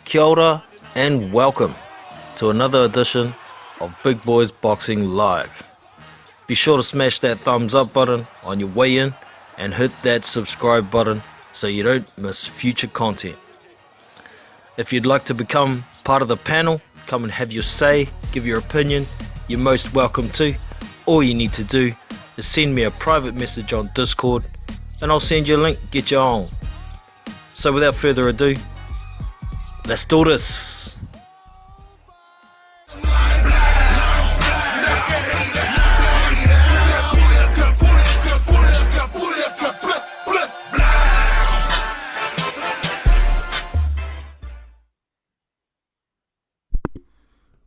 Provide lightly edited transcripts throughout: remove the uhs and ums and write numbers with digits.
Kia ora and welcome to another edition of Big Boys Boxing Live. Be sure to smash that thumbs up button on your way in and hit that subscribe button so you don't miss future content. If you'd like to become part of the panel, come and have your say, give your opinion, you're most welcome to. All you need to do is send me a private message on Discord and I'll send you a link, get you on. So without further ado, let's do this.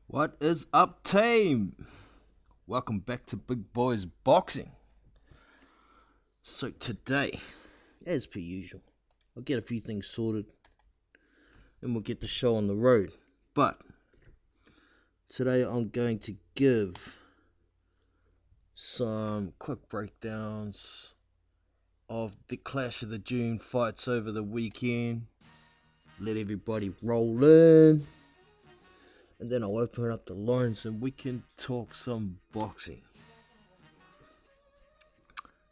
What is up, team? Welcome back to Big Boys Boxing. So today, as per usual, I'll get a few things sorted and we'll get the show on the road. But today I'm going to give some quick breakdowns of the Clash of the June fights over the weekend. Let everybody roll in. And then I'll open up the lines and we can talk some boxing.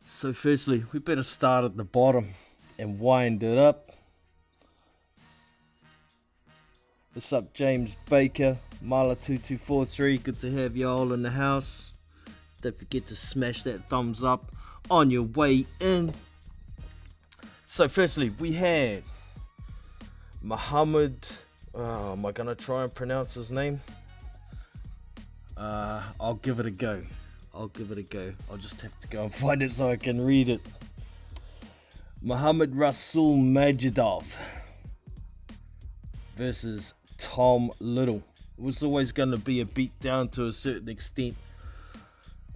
So firstly, we better start at the bottom and wind it up. What's up, James Baker, Mala2243, good to have you all in the house. Don't forget to smash that thumbs up on your way in. So firstly, we had Muhammad, am I gonna try and pronounce his name? I'll give it a go. I'll just have to go and find it so I can read it. Muhammad Rasul Majidov versus Tom Little. It was always going to be a beatdown to a certain extent.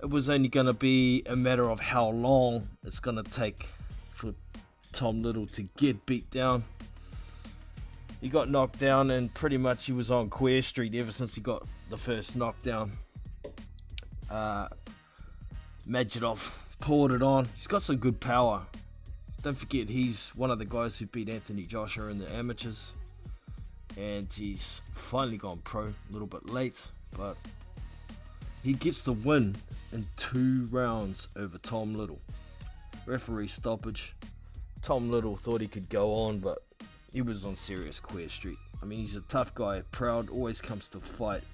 It was only going to be a matter of how long it's going to take for Tom Little to get beat down. He got knocked down and pretty much he was on Queer Street ever since he got the first knockdown. Majidov poured it on. He's got some good power. Don't forget he's one of the guys who beat Anthony Joshua in the amateurs. And he's finally gone pro, a little bit late. But he gets the win in 2 rounds over Tom Little. Referee stoppage. Tom Little thought he could go on, but he was on serious Queer Street. I mean, he's a tough guy, proud, always comes to fight.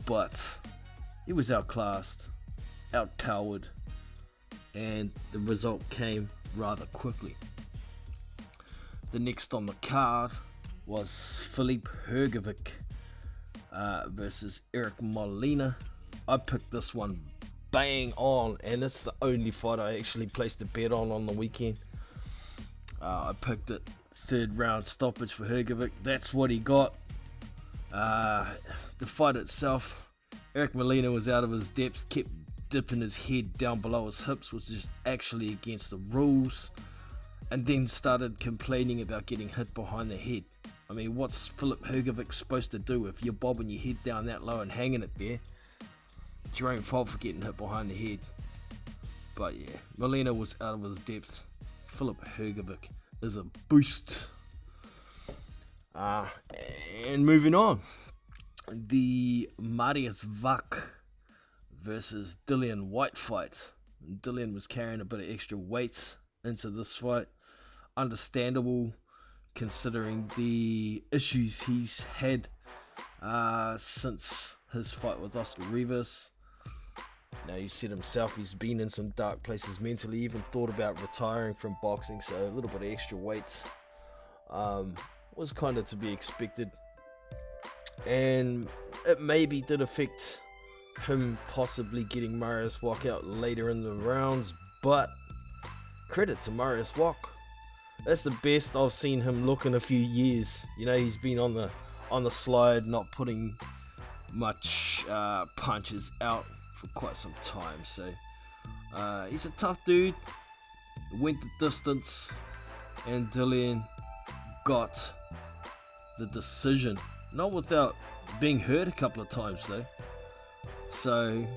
But he was outclassed, outpowered, and the result came rather quickly. The next on the card was Filip Hrgovic versus Eric Molina. I picked this one bang on, and it's the only fight I actually placed a bet on the weekend. I picked it 3rd round stoppage for Hrgovic. That's what he got. The fight itself, Eric Molina was out of his depth, kept dipping his head down below his hips, was just actually against the rules, and then started complaining about getting hit behind the head. I mean, what's Filip Hrgovic supposed to do if you're bobbing your head down that low and hanging it there? It's your own fault for getting hit behind the head. But yeah, Molina was out of his depth. Filip Hrgovic is a beast. And moving on, the Marius Vak versus Dillian White fight. Dillian was carrying a bit of extra weight into this fight. Understandable considering the issues he's had since his fight with Oscar Rivas. Now, he said himself he's been in some dark places mentally, even thought about retiring from boxing, so a little bit of extra weight was kind of to be expected. And it maybe did affect him possibly getting Marius Wak out later in the rounds, but credit to Marius Wak. That's the best I've seen him look in a few years. You know, he's been on the slide, not putting much punches out for quite some time. So he's a tough dude. Went the distance, and Dillian got the decision. Not without being hurt a couple of times though. So,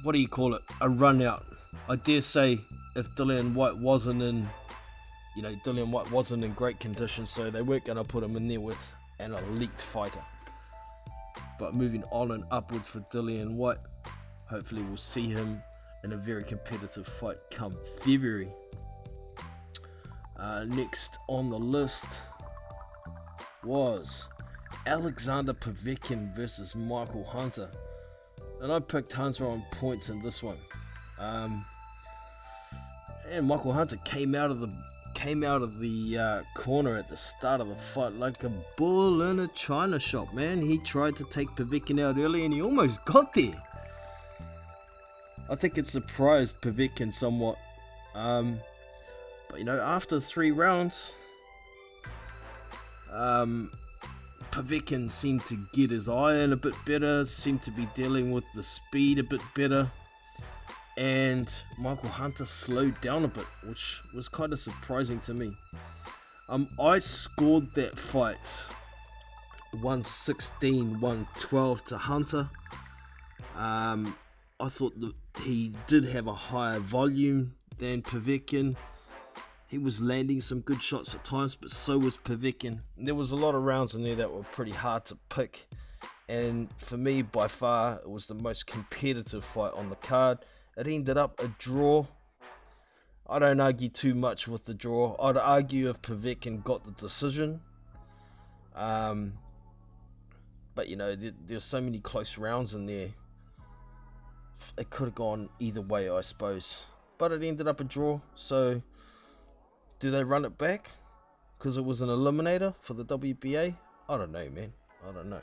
what do you call it? A run out. I dare say if Dillian White wasn't in you know, Dillian White wasn't in great condition, so they weren't going to put him in there with an elite fighter. But moving on and upwards for Dillian White, hopefully we'll see him in a very competitive fight come February. Next on the list was Alexander Povetkin versus Michael Hunter, and I picked Hunter on points in this one. And Michael Hunter came out of the corner at the start of the fight like a bull in a china shop, man. He tried to take Povetkin out early and he almost got there. I think it surprised Povetkin somewhat. But you know, after 3 rounds, Povetkin seemed to get his eye in a bit better, seemed to be dealing with the speed a bit better, and Michael Hunter slowed down a bit, which was kind of surprising to me. I scored that fight 116-112 to Hunter. I thought that he did have a higher volume than Povetkin. He was landing some good shots at times, but so was Povetkin. There was a lot of rounds in there that were pretty hard to pick, and for me, by far, it was the most competitive fight on the card. It ended up a draw. I don't argue too much with the draw. I'd argue if Povetkin got the decision. But you know, there's so many close rounds in there. It could have gone either way, I suppose. But it ended up a draw, so do they run it back? Because it was an eliminator for the WBA? I don't know, man. I don't know.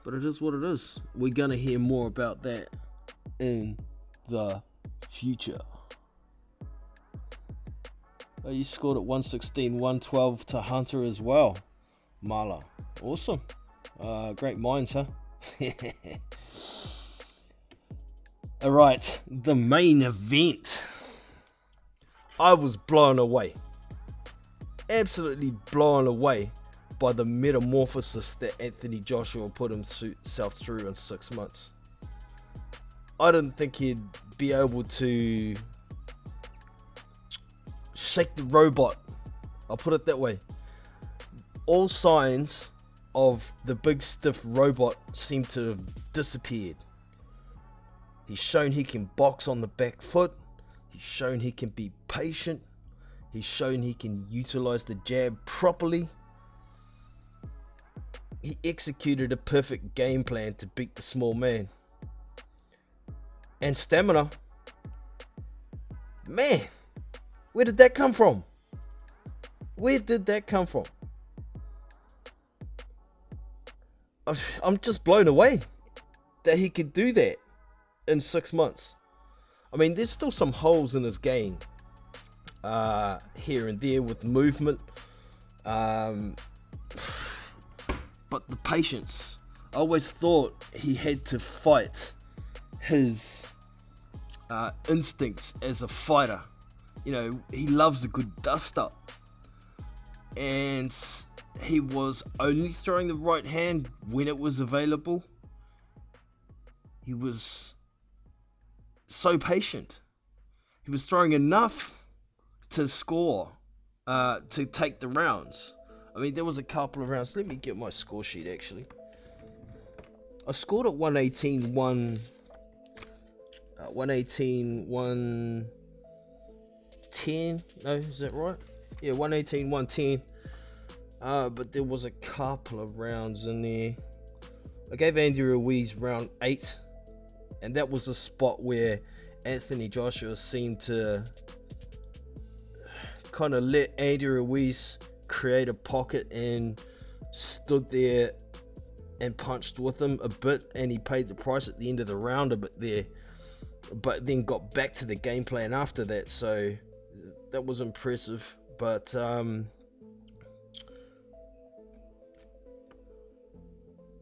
But it is what it is. We're going to hear more about that in the future. Oh, you scored at 116-112 to Hunter as well, Marla. Awesome. Great minds, huh? Alright, the main event. I was blown away. Absolutely blown away by the metamorphosis that Anthony Joshua put himself through in 6 months. I didn't think he'd be able to shake the robot. I'll put it that way. All signs of the big stiff robot seem to have disappeared. He's shown he can box on the back foot. He's shown he can be patient. He's shown he can utilize the jab properly. He executed a perfect game plan to beat the small man. And stamina. Man, where did that come from? Where did that come from? I'm just blown away that he could do that in 6 months. I mean, there's still some holes in his game here and there with movement, but the patience. I always thought he had to fight his instincts as a fighter. You know, he loves a good dust up, and he was only throwing the right hand when it was available. He was so patient. He was throwing enough to score, to take the rounds. I mean, there was a couple of rounds. Let me get my score sheet actually. I scored at 118-110. No, is that right? Yeah, 118-110. But there was a couple of rounds in there. I gave Andy Ruiz round 8. And that was the spot where Anthony Joshua seemed to kind of let Andy Ruiz create a pocket and stood there and punched with him a bit, and he paid the price at the end of the round a bit there, but then got back to the game plan after that, so that was impressive. But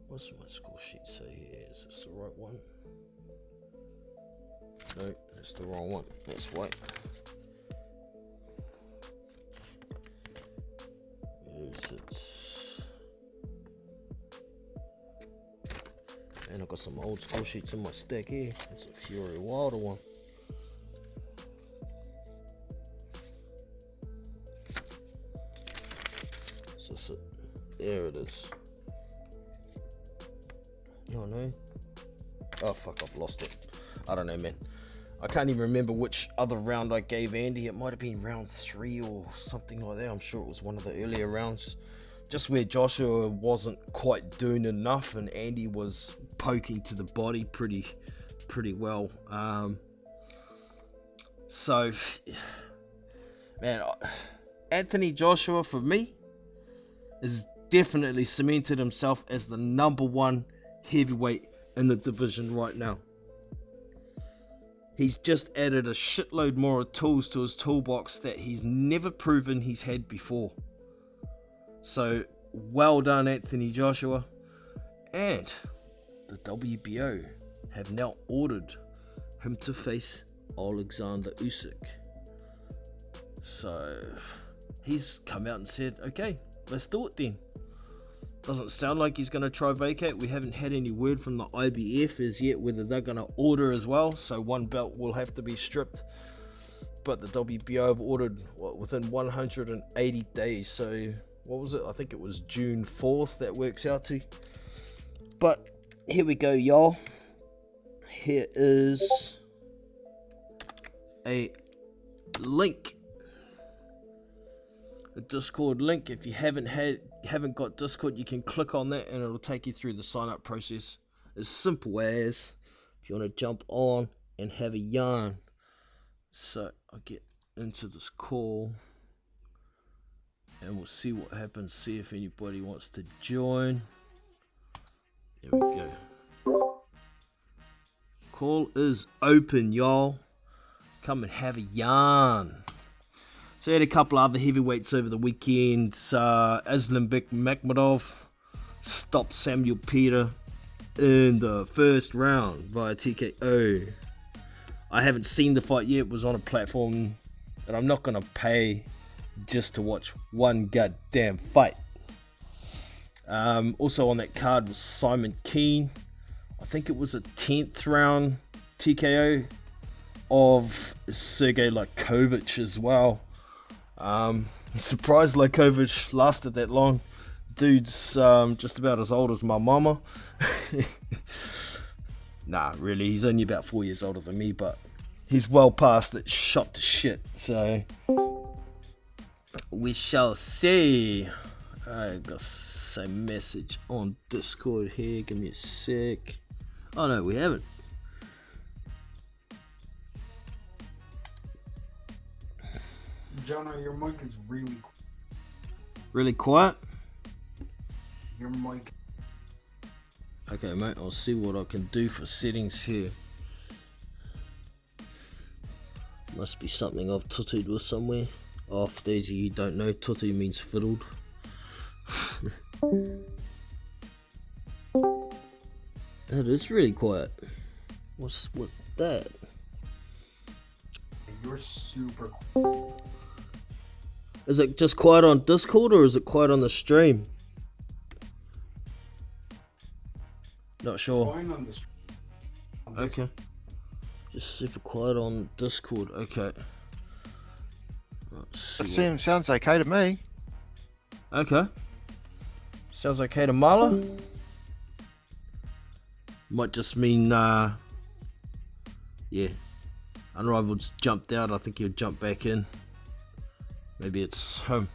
what's my score sheet say here? Is this the right one? No, that's the wrong one. Let's wait. Is it? And I've got some old score sheets in my stack here. It's a Fury Wilder one. There it is. Oh no. Oh fuck, I've lost it. I don't know, man. I can't even remember which other round I gave Andy. It might have been round 3 or something like that. I'm sure it was one of the earlier rounds. Just where Joshua wasn't quite doing enough and Andy was poking to the body pretty well. So, man, Anthony Joshua for me has definitely cemented himself as the #1 heavyweight in the division right now. He's just added a shitload more tools to his toolbox that he's never proven he's had before. So, well done, Anthony Joshua. And the WBO have now ordered him to face Alexander Usyk. So, he's come out and said, okay, let's do it then. Doesn't sound like he's going to try vacate. We haven't had any word from the IBF as yet whether they're going to order as well. So one belt will have to be stripped. But the WBO have ordered within 180 days. So what was it? I think it was June 4th that works out to. But here we go, y'all. Here is a link. A Discord link. If you haven't got Discord, you can click on that and it'll take you through the sign up process. As simple as if you want to jump on and have a yarn. So I'll get into this call and we'll see what happens, see if anybody wants to join. There we go. Call is open, y'all. Come and have a yarn. So I had a couple of other heavyweights over the weekend. Aslanbek Makhmudov stopped Samuel Peter in the first round via TKO. I haven't seen the fight yet. It was on a platform that I'm not going to pay just to watch one goddamn fight. Also on that card was Simon Keane. I think it was a 10th round TKO of Sergey Lakovic as well. Surprised Lakovic lasted that long. Dude's just about as old as my mama. Nah, really, he's only about 4 years older than me, but he's well past it, shot to shit. So we shall see. I got a message on Discord here. Give me a sec. Oh no, we haven't. Jono, your mic is really quiet. Your mic. Okay, mate, I'll see what I can do for settings here. Must be something I've tutted with somewhere. Oh, for those of you who don't know, tutty means fiddled. It is really quiet. What's with that? You're super. Is it just quiet on Discord or is it quiet on the stream? Not sure. Fine on the stream. Okay. Just super quiet on Discord. Okay. Sounds okay to me. Okay. Sounds okay to Marla. Might just mean, yeah. Unrivaled's jumped out. I think he'll jump back in. Maybe it's home.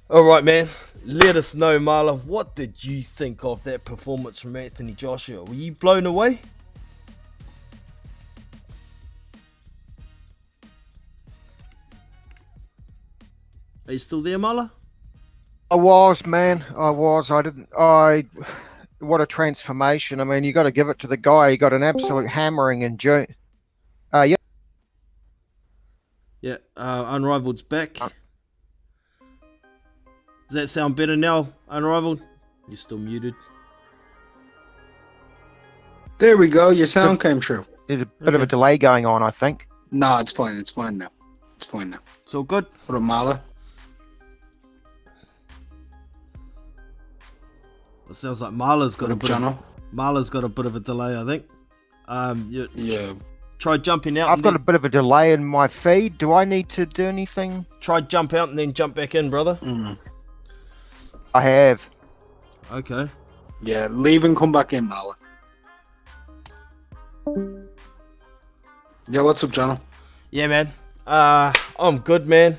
Alright, man. Let us know, Marla. What did you think of that performance from Anthony Joshua? Were you blown away? Are you still there, Marla? I was, man. I was. What a transformation. I mean, you got to give it to the guy. He got an absolute hammering in June. Yeah. Yeah, Unrivaled's back. Does that sound better now, Unrivaled? You're still muted. There we go. Your sound came true. There's a bit of a delay going on, I think. No, it's fine. It's fine now. It's fine now. It's all good. What a Mala. It sounds like Marla's got Marla's got a bit of a delay, I think. Yeah. Try jumping out. I've got a bit of a delay in my feed. Do I need to do anything? Try jump out and then jump back in, brother. I have. Okay. Yeah, leave and come back in, Mala. Yeah, what's up, Jono? Yeah, man. I'm good, man.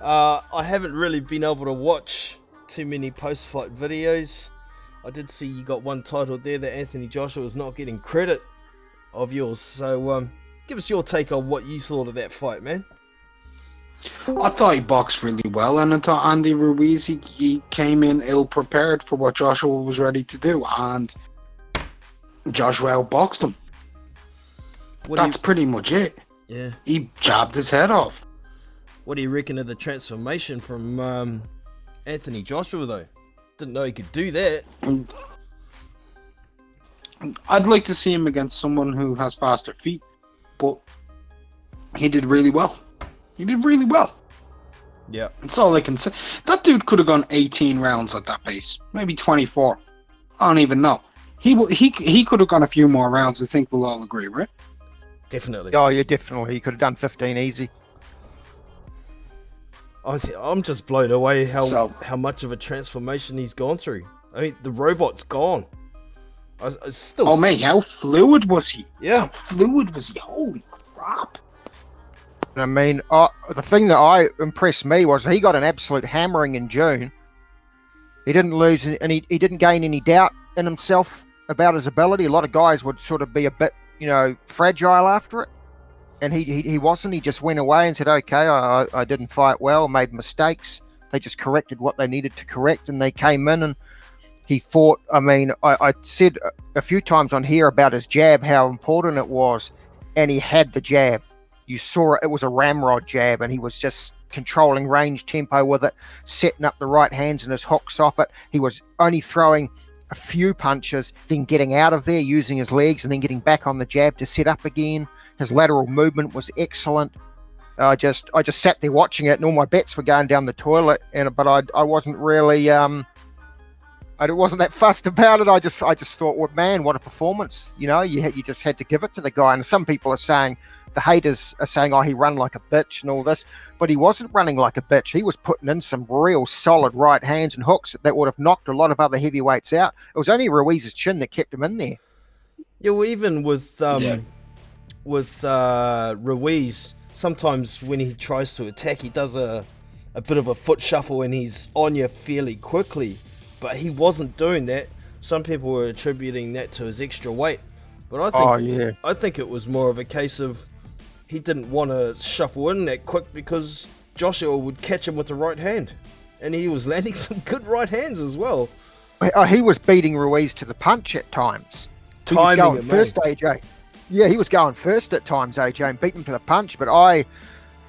I haven't really been able to watch too many post-fight videos. I did see you got one title there that Anthony Joshua was not getting credit of yours. So, give us your take on what you thought of that fight, man. I thought he boxed really well, and I thought Andy Ruiz, he came in ill-prepared for what Joshua was ready to do, and Joshua outboxed him. That's pretty much it. Yeah. He jabbed his head off. What do you reckon of the transformation from Anthony Joshua, though? Didn't know he could do that. I'd like to see him against someone who has faster feet, but he did really well. He did really well. Yeah. That's all I can say. That dude could have gone 18 rounds at that pace. Maybe 24. I don't even know. He could have gone a few more rounds, I think we'll all agree, right? Definitely. Oh, yeah, definitely. He could have done 15 easy. I'm just blown away how much of a transformation he's gone through. I mean, the robot's gone. I still. Oh, mate, how fluid was he? Yeah. How fluid was he? Holy crap. I mean, the thing that impressed me was he got an absolute hammering in June. He didn't lose, and he didn't gain any doubt in himself about his ability. A lot of guys would sort of be a bit, fragile after it. And he wasn't. He just went away and said, okay, I didn't fight well, made mistakes. They just corrected what they needed to correct, and they came in and he fought. I mean, I said a few times on here about his jab, how important it was, and he had the jab. You saw it was a ramrod jab, and he was just controlling range, tempo with it, setting up the right hands and his hooks off it. He was only throwing a few punches, then getting out of there, using his legs, and then getting back on the jab to set up again. His lateral movement was excellent. I just sat there watching it, and all my bets were going down the toilet. But I wasn't really I wasn't that fussed about it. I just thought, well, man, what a performance! You just had to give it to the guy. And some people are saying, the haters are saying, oh, he ran like a bitch and all this, but he wasn't running like a bitch. He was putting in some real solid right hands and hooks that would have knocked a lot of other heavyweights out. It was only Ruiz's chin that kept him in there. Yeah, well, even with Ruiz, sometimes when he tries to attack, he does a bit of a foot shuffle and he's on you fairly quickly. But he wasn't doing that. Some people were attributing that to his extra weight. But I think it was more of a case of he didn't want to shuffle in that quick because Joshua would catch him with the right hand. And he was landing some good right hands as well. He was beating Ruiz to the punch at times. He was going first, AJ. Yeah, he was going first at times, AJ, and beat him to the punch. But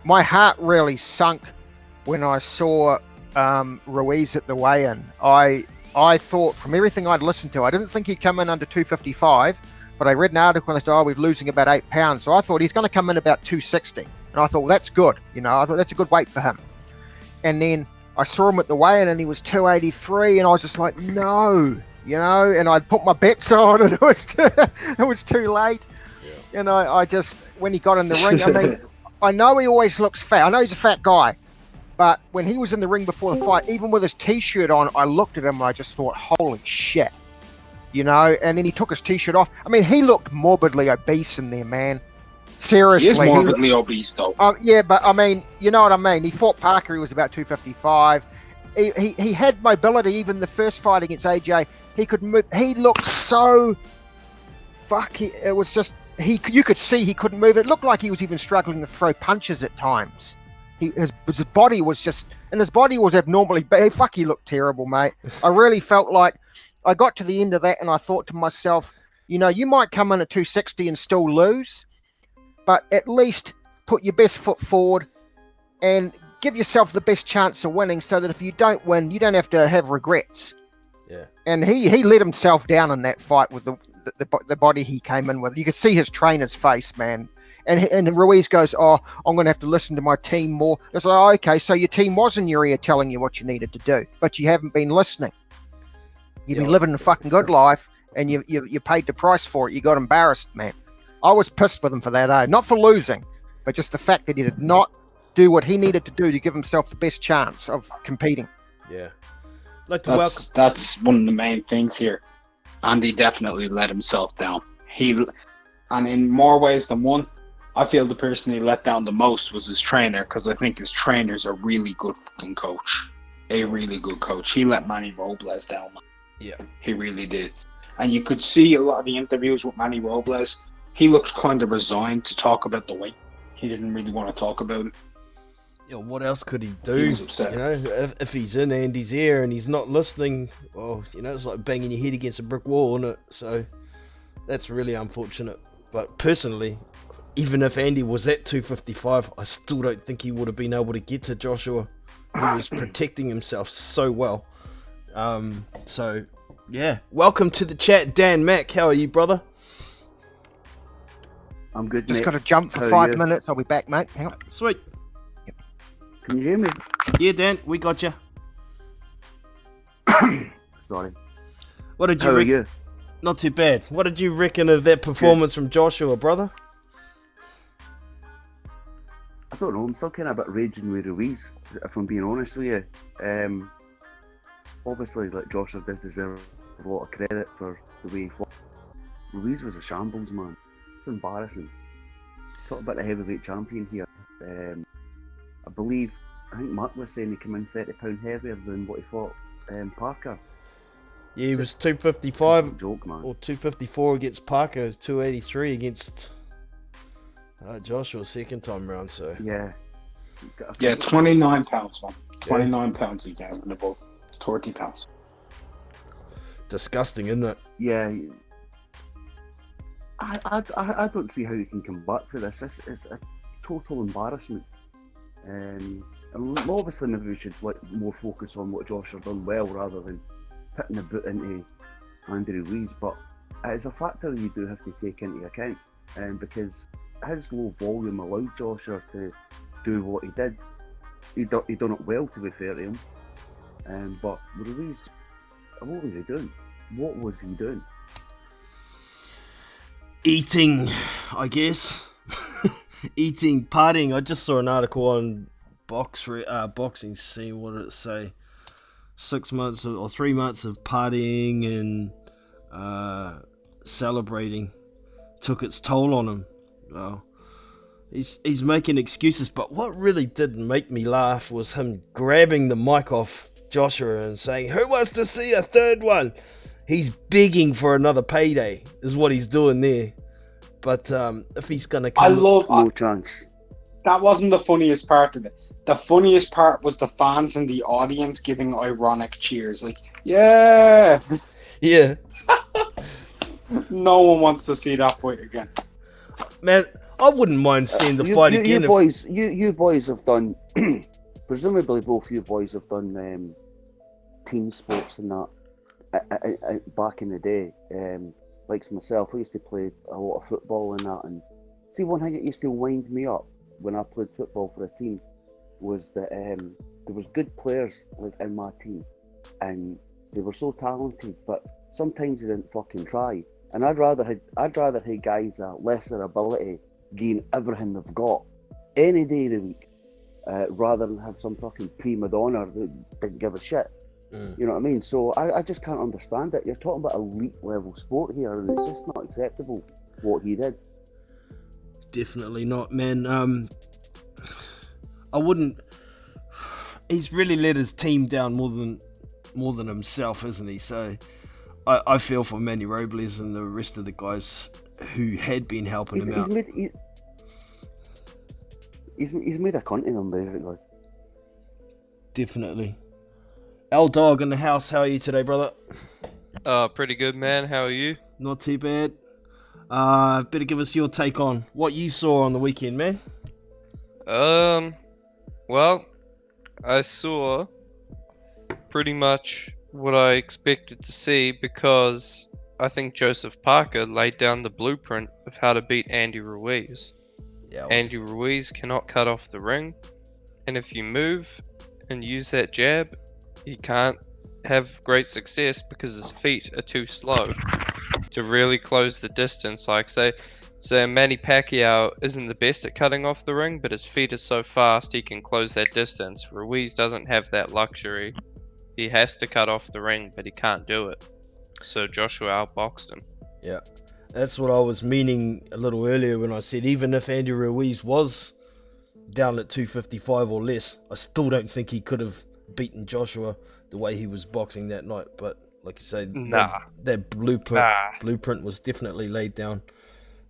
my heart really sunk when I saw Ruiz at the weigh-in. I thought, from everything I'd listened to, I didn't think he'd come in under 255, but I read an article and they said, oh, we're losing about 8 pounds. So I thought he's going to come in about 260. And I thought, well, that's good. I thought that's a good weight for him. And then I saw him at the weigh-in and he was 283, and I was just like, no, and I'd put my bets on and it was too late. Yeah. And I just, when he got in the ring, I mean, I know he always looks fat. I know he's a fat guy. But when he was in the ring before the fight, even with his T-shirt on, I looked at him and I just thought, holy shit. And then he took his T-shirt off. I mean, he looked morbidly obese in there, man. Seriously. He is morbidly obese, though. Yeah, but I mean, you know what I mean? He fought Parker, he was about 255. He had mobility, even the first fight against AJ. He could move. He looked so... It was just... You could see he couldn't move. It looked like he was even struggling to throw punches at times. His body was just, and his body was abnormally big. He looked terrible, mate. I really felt like I got to the end of that and I thought to myself, you might come in at 260 and still lose, but at least put your best foot forward and give yourself the best chance of winning so that if you don't win, you don't have to have regrets. Yeah. And he let himself down in that fight with the body he came in with. You could see his trainer's face, man. And Ruiz goes, oh, I'm going to have to listen to my team more. It's like, oh, okay, so your team was in your ear telling you what you needed to do, but you haven't been listening. You've been living a fucking good life, and you paid the price for it. You got embarrassed, man. I was pissed with him for that, not for losing, but just the fact that he did not do what he needed to do to give himself the best chance of competing. Yeah. I'd like to welcome. That's one of the main things here. Andy definitely let himself down. And in more ways than one, I feel the person he let down the most was his trainer, because I think his trainer's a really good fucking coach. A really good coach. He let Manny Robles down, man. Yeah. He really did. And you could see a lot of the interviews with Manny Robles, he looked kind of resigned to talk about the weight. He didn't really want to talk about it. Yeah, what else could he do? He was upset. You know, if he's in Andy's ear and he's not listening, well, you know, it's like banging your head against a brick wall, isn't it? So that's really unfortunate. But personally, even if Andy was at 255, I still don't think he would have been able to get to Joshua. He was protecting himself so well. So, yeah. Welcome to the chat, Dan Mack. How are you, brother? I'm good, Just mate. got to jump for How are 5 you? minutes. I'll be back, mate. Hang on. Sweet. Can you hear me? Yeah, Dan, we got you. Sorry. What did you How are reckon? you? Not too bad. What did you reckon of that performance from Joshua, brother? I don't know. I'm still kind of a bit raging with Ruiz, if I'm being honest with you. Obviously, like Joshua does deserve a lot of credit for the way he fought. Ruiz was a shambles, man. It's embarrassing. Talk about the heavyweight champion here. I think Mark was saying he came in £30 heavier than what he fought Parker. Yeah, he was 255 Joke, man. or 254 against Parker. It was 283 against Joshua second time round. So Yeah. Yeah, 29 pounds, man. 29 pounds he gained and above 30 pounds. disgusting, isn't it? Yeah. I don't see how you can come back to this. It's a total embarrassment. And obviously maybe we should more focus on what Josh has done well rather than putting the boot into Andy Ruiz. But it's a factor you do have to take into account, because his low volume allowed Joshua to do what he did. He done it well, to be fair to him. But Ruiz, what was he doing? What was he doing? Eating, I guess. Eating, partying. I just saw an article on boxing scene. What did it say? 6 months or 3 months of partying and celebrating took its toll on him. Well, he's making excuses, but what really did make me laugh was him grabbing the mic off Joshua and saying, "Who wants to see a third one?" He's begging for another payday, is what he's doing there. But if he's gonna come, No chance. That wasn't the funniest part of it. The funniest part was the fans in the audience giving ironic cheers, like, yeah! yeah, No one wants to see that fight again. man, I wouldn't mind seeing the fight again. You boys have done, presumably both you boys have done team sports and that back in the day. Like myself, I used to play a lot of football and that. And see, one thing that used to wind me up when I played football for a team was that there was good players like in my team, and they were so talented, but sometimes they didn't fucking try. And I'd rather have guys of lesser ability gain everything they've got any day of the week, rather than have some fucking prima donna that didn't give a shit. You know what I mean? So I just can't understand it. You're talking about elite level sport here, and it's just not acceptable what he did. Definitely not, man. I wouldn't. He's really let his team down more than himself, isn't he? So I feel for Manny Robles and the rest of the guys who had been helping him out. He's made a cunt of them, basically. Definitely. L Dog in the house. How are you today, brother? Pretty good, man. How are you? Not too bad. Better give us your take on what you saw on the weekend, man. Well, I saw pretty much what I expected to see, because I think Joseph Parker laid down the blueprint of how to beat Andy Ruiz. Yeah, Andy Ruiz cannot cut off the ring, and if you move and use that jab, he can't have great success because his feet are too slow to really close the distance. Like say Manny Pacquiao isn't the best at cutting off the ring, but his feet are so fast he can close that distance. Ruiz doesn't have that luxury. He has to cut off the ring, but he can't do it. So Joshua outboxed him. Yeah, that's what I was meaning a little earlier when I said even if Andy Ruiz was down at 255 or less, I still don't think he could have beaten Joshua the way he was boxing that night. But like you say, Nah. that blueprint was definitely laid down.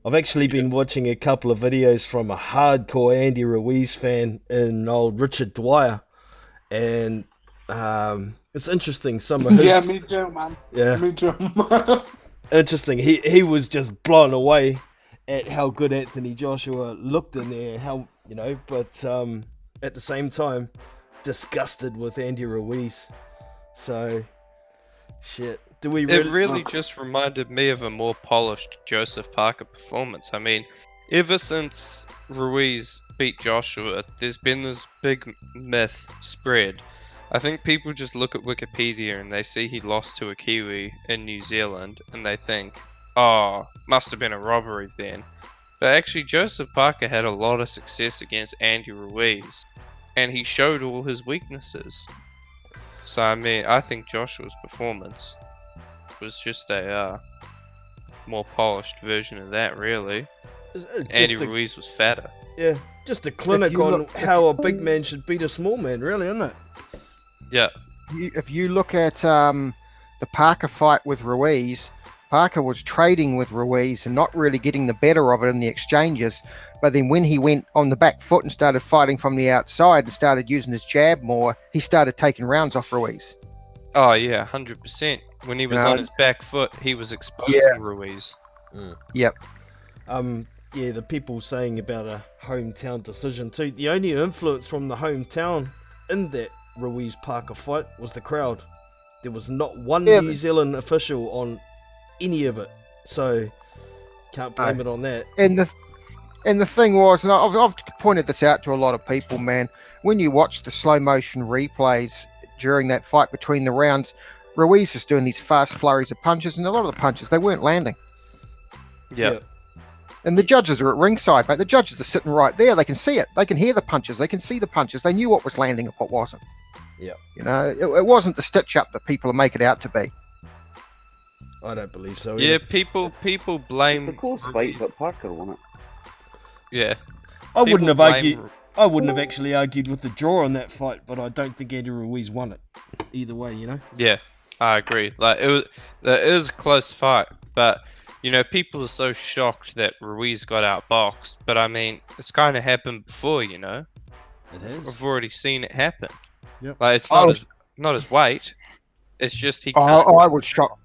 I've actually been watching a couple of videos from a hardcore Andy Ruiz fan in old Richard Dwyer, and it's interesting some of his... Yeah, me too, man. Yeah. Me too. Interesting. He was just blown away at how good Anthony Joshua looked in there, how, you know, but at the same time disgusted with Andy Ruiz. So shit. Do we It really just reminded me of a more polished Joseph Parker performance. I mean, ever since Ruiz beat Joshua, there's been this big myth spread. I think people just look at Wikipedia and they see he lost to a Kiwi in New Zealand and they think, oh, must have been a robbery then. But actually, Joseph Parker had a lot of success against Andy Ruiz, and he showed all his weaknesses. So, I mean, I think Joshua's performance was just a more polished version of that, really. Andy Ruiz was fatter. Yeah, just a clinic on how a big man should beat a small man, really, isn't it? Yeah. If you look at the Parker fight with Ruiz, Parker was trading with Ruiz and not really getting the better of it in the exchanges. But then when he went on the back foot and started fighting from the outside and started using his jab more, he started taking rounds off Ruiz. Oh, yeah, 100%. When he was on his back foot, he was exposing Ruiz. Yep. Yeah, the people saying about a hometown decision too. The only influence from the hometown in that Ruiz Parker fight was the crowd. There was not one New Zealand official on any of it, so can't blame it on that. And the thing was, and I've pointed this out to a lot of people, man. When you watch the slow motion replays during that fight between the rounds, Ruiz was doing these fast flurries of punches, and a lot of the punches they weren't landing. Yeah. And the judges are at ringside, mate. The judges are sitting right there. They can see it. They can hear the punches. They can see the punches. They knew what was landing and what wasn't. Yeah. You know, it wasn't the stitch up that people make it out to be. I don't believe so. Yeah, Either. people blame. It's a close fight, but Parker won it. Yeah. I wouldn't have actually argued with the draw on that fight, but I don't think Andy Ruiz won it. Either way, you know. Yeah, I agree. Like it was a close fight, but you know, people are so shocked that Ruiz got outboxed. But I mean, it's kind of happened before, you know. It has. We've already seen it happen. Yep. Like it's not his weight. It's just he. I was shocked.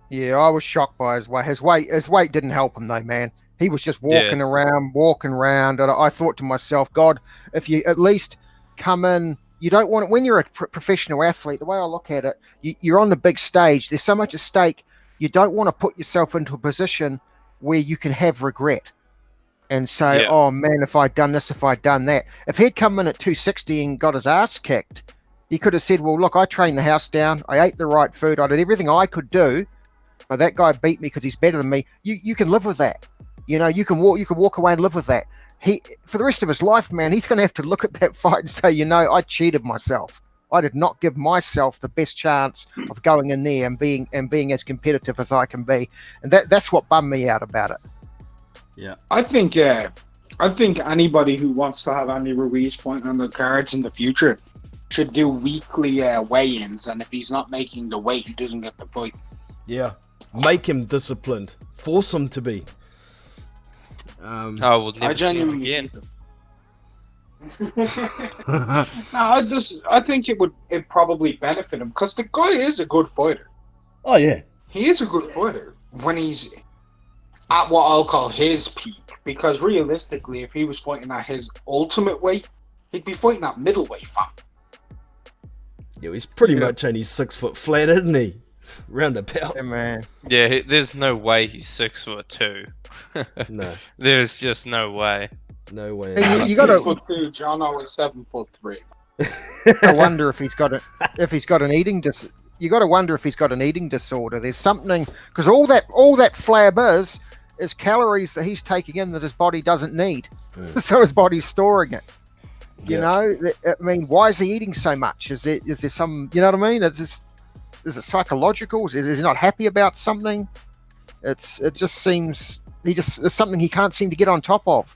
Yeah, I was shocked by his weight. His weight didn't help him though, man. He was just walking around, and I thought to myself, God, if you at least come in, you don't want it when you're a professional athlete. The way I look at it, you're on the big stage. There's so much at stake. You don't want to put yourself into a position where you can have regret and say, oh man, if I'd done this, if I'd done that. If he'd come in at 260 and got his ass kicked, he could have said, well, look, I trained the house down. I ate the right food. I did everything I could do. But that guy beat me because he's better than me. You can live with that. You know, you can walk away and live with that. He, for the rest of his life, man, he's going to have to look at that fight and say, you know, I cheated myself. I did not give myself the best chance of going in there and being as competitive as I can be. And that's what bummed me out about it. Yeah. I think anybody who wants to have Andy Ruiz fighting on the cards in the future should do weekly weigh-ins, and if he's not making the weight, he doesn't get the fight. Yeah. Make him disciplined. Force him to be. We'll never see him again. No, I think it probably benefit him because the guy is a good fighter. Oh yeah, he is a good fighter when he's at what I'll call his peak. Because realistically, if he was fighting at his ultimate weight, he'd be fighting at middleweight, fam. Yeah, he's pretty much only 6 foot flat, isn't he? Roundabout. Yeah, man. Yeah, there's no way he's 6'2". No. There's just no way. No way. You got to 6'2". John was 7'3". I wonder if he's got an eating you got to wonder if he's got an eating disorder. There's something, because all that flab is calories that he's taking in that his body doesn't need. So his body's storing it. You Yeah. know, I mean, why is he eating so much? Is there some, you know what I mean? Is it psychological? Is he not happy about something? It just seems it's something he can't seem to get on top of.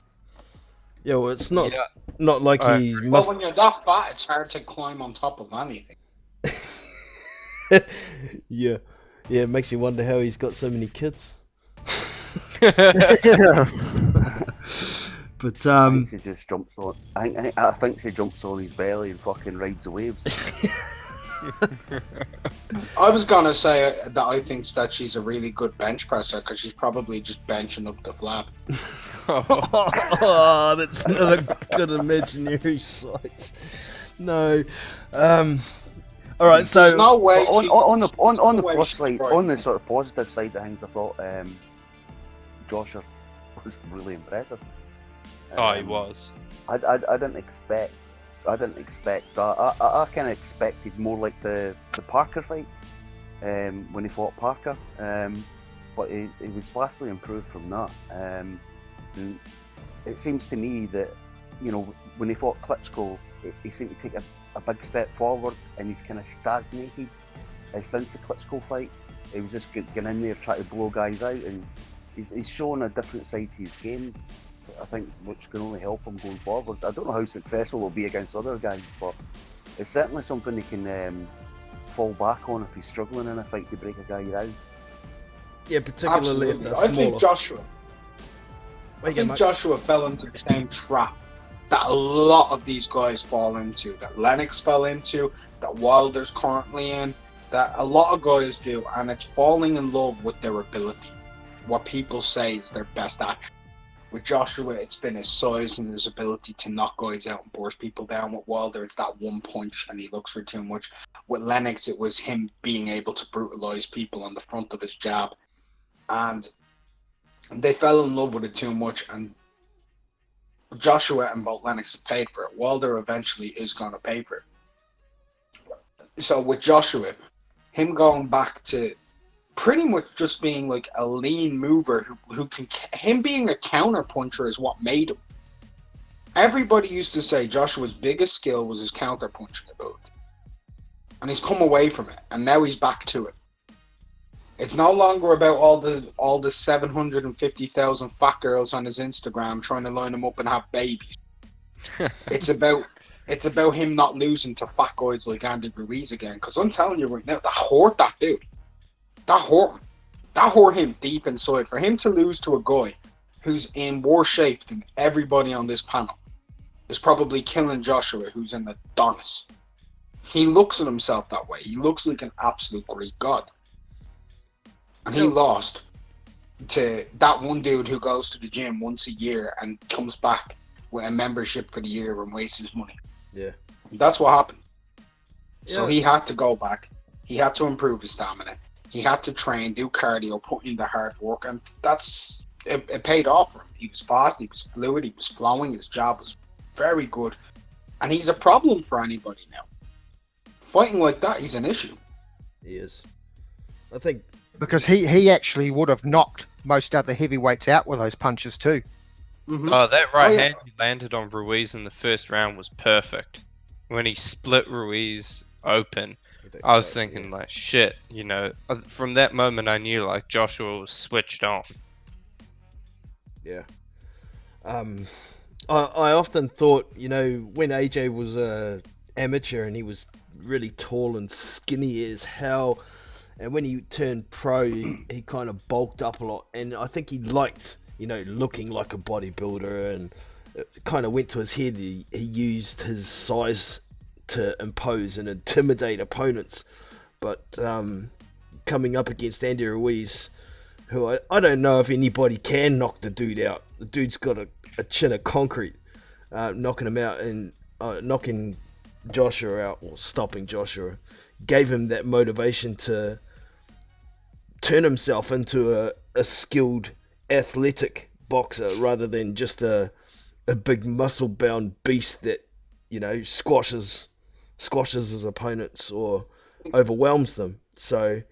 Yeah, well, it's not Yeah. not like I he Well, must. when you're that fat, it's hard to climb on top of anything. Yeah, yeah. It makes you wonder how he's got so many kids. But I think she just jumps on. I think she jumps on his belly and fucking rides the waves. I was gonna say that I think that she's a really good bench presser because she's probably just benching up the flap. oh, that's not a good imaginary sight. No. All right. There's So no way. But on the no way plus she's side, right. on the sort of positive side of things, I thought Joshua was really impressive. Oh, he was. I didn't expect that. I kind of expected more like the Parker fight when he fought Parker, but he was vastly improved from that. And it seems to me that, you know, when he fought Klitschko, he seemed to take a big step forward, and he's kind of stagnated since the Klitschko fight. He was just getting in there trying to blow guys out, and he's showing a different side to his game, I think, which can only help him going forward. I don't know how successful he'll be against other guys, but it's certainly something he can fall back on if he's struggling in a fight to break a guy down. yeah, particularly if Absolutely. they're I think smaller. Joshua. Where I you think go, mate? Joshua fell into the same trap that a lot of these guys fall into, that Lennox fell into, that Wilder's currently in, that a lot of guys do, and it's falling in love with their ability, what people say is their best action. With Joshua, it's been his size and his ability to knock guys out and force people down. With Wilder, it's that one punch and he looks for too much. With Lennox, it was him being able to brutalize people on the front of his jab. And they fell in love with it too much, and Joshua and both Lennox have paid for it. Wilder eventually is going to pay for it. So with Joshua, him going back to pretty much just being like a lean mover who can, him being a counter puncher is what made him. Everybody used to say Joshua's biggest skill was his counter punching ability, and he's come away from it, and now he's back to it. It's no longer about all the 750,000 fat girls on his Instagram trying to line him up and have babies. It's about him not losing to fat guys like Andy Ruiz again. Because I'm telling you right now, that hurt that dude. That hurt him deep inside. For him to lose to a guy who's in worse shape than everybody on this panel is probably killing Joshua, who's in the Adonis. He looks at himself that way. He looks like an absolute Greek god. And he lost to that one dude who goes to the gym once a year and comes back with a membership for the year and wastes his money. Yeah. That's what happened. Yeah. So he had to go back. He had to improve his stamina. He had to train, do cardio, put in the hard work, and it paid off for him. He was fast, he was fluid, he was flowing, his jab was very good. And he's a problem for anybody now. Fighting like that, he's an issue. He is. I think. Because he actually would have knocked most other heavyweights out with those punches too. Mm-hmm. Oh, that right Oh, yeah. hand he landed on Ruiz in the first round was perfect. When he split Ruiz open, I was thinking like, shit, you know. From that moment, I knew like Joshua was switched on. Yeah. I often thought, you know, when AJ was a amateur and he was really tall and skinny as hell, and when he turned pro, he kind of bulked up a lot, and I think he liked, you know, looking like a bodybuilder, and it kind of went to his head. He used his size to impose and intimidate opponents, but coming up against Andy Ruiz, who I don't know if anybody can knock the dude out. The dude's got a chin of concrete, knocking him out and knocking Joshua out, or stopping Joshua, gave him that motivation to turn himself into a skilled, athletic boxer rather than just a big muscle-bound beast that, you know, squashes his opponents or overwhelms them. So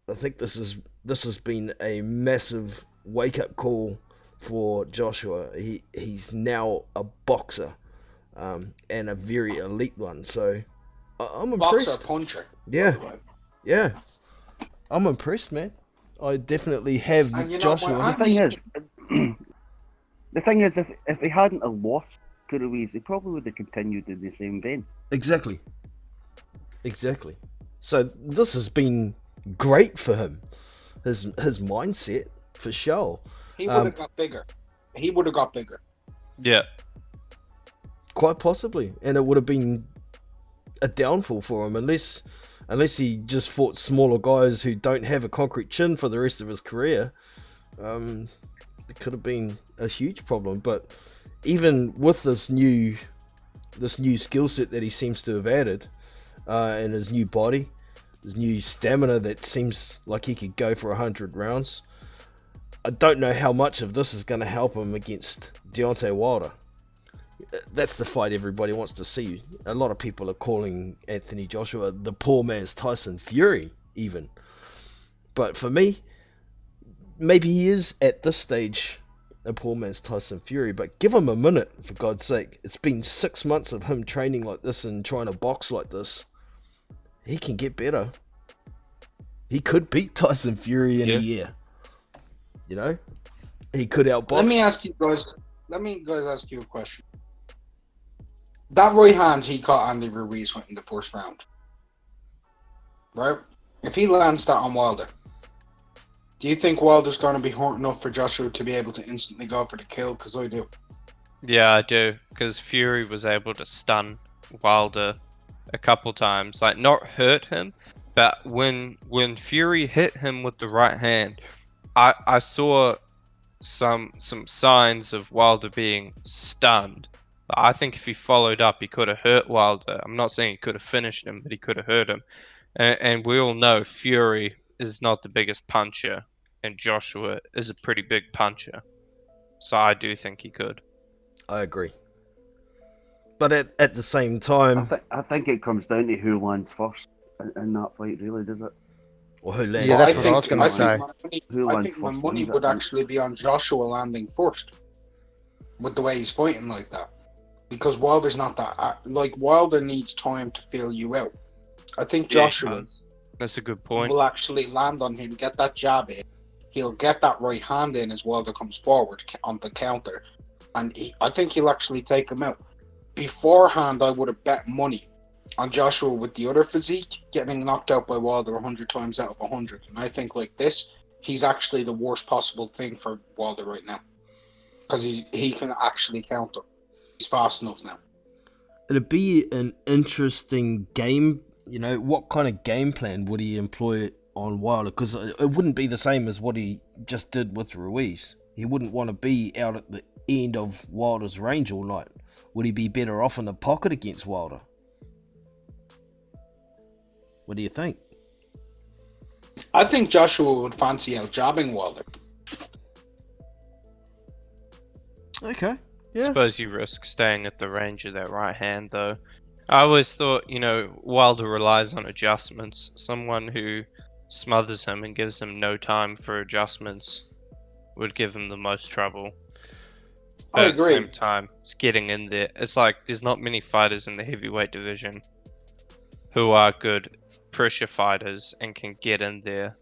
I think this has been a massive wake-up call for Joshua. He's now a boxer. and a very elite one. So I'm Boxer impressed. puncher. Yeah, By the way. yeah, I'm impressed, man. I definitely have And you know, when Joshua. The thing is, the thing is, if he hadn't have lost to Ruiz, he probably would have continued in the same vein. Exactly, exactly. So this has been great for him. His mindset for sure. he would have got bigger. He would have got bigger. Yeah. Quite possibly, and it would have been a downfall for him unless he just fought smaller guys who don't have a concrete chin for the rest of his career. It could have been a huge problem. But even with this new skill set that he seems to have added, and his new body, his new stamina that seems like he could go for 100 rounds, I don't know how much of this is going to help him against Deontay Wilder. That's the fight everybody wants to see. A lot of people are calling Anthony Joshua the poor man's Tyson Fury, even. But for me, maybe he is at this stage a poor man's Tyson Fury. But give him a minute, for God's sake. It's been 6 months of him training like this and trying to box like this. He can get better. He could beat Tyson Fury in a year. You know, he could outbox. Let me ask you a question. That right hand he caught Andy Ruiz with in the first round, right? If he lands that on Wilder, do you think Wilder's going to be hurt enough for Joshua to be able to instantly go for the kill? Because I do. Yeah, I do. Because Fury was able to stun Wilder a couple times. Like, not hurt him, but when Fury hit him with the right hand, I saw some signs of Wilder being stunned. But I think if he followed up, he could have hurt Wilder. I'm not saying he could have finished him, but he could have hurt him. And we all know Fury is not the biggest puncher, and Joshua is a pretty big puncher. So I do think he could. I agree. But at the same time, I think it comes down to who lands first in that fight, really, does it? or who lands. Yeah, that's what I was gonna say. Who I lands think my first money wins, would I think. actually be on Joshua landing first, with the way he's fighting like that, because Wilder's not that. Like, Wilder needs time to feel you out. I think Joshua That's a good point. will actually land on him, get that jab in. He'll get that right hand in as Wilder comes forward on the counter, and I think he'll actually take him out. Beforehand, I would have bet money on Joshua with the other physique getting knocked out by Wilder 100 times out of 100. And I think like this, he's actually the worst possible thing for Wilder right now, because he can actually counter. He's fast enough now. It'd be an interesting game. You know, what kind of game plan would he employ on Wilder? Because it wouldn't be the same as what he just did with Ruiz. He wouldn't want to be out at the end of Wilder's range all night. Would he be better off in the pocket against Wilder? What do you think? I think Joshua would fancy out jabbing Wilder. Okay. I suppose you risk staying at the range of that right hand, though. I always thought, Wilder relies on adjustments. Someone who smothers him and gives him no time for adjustments would give him the most trouble. But I at the agree. same time, it's getting in there. It's like there's not many fighters in the heavyweight division who are good pressure fighters and can get in there.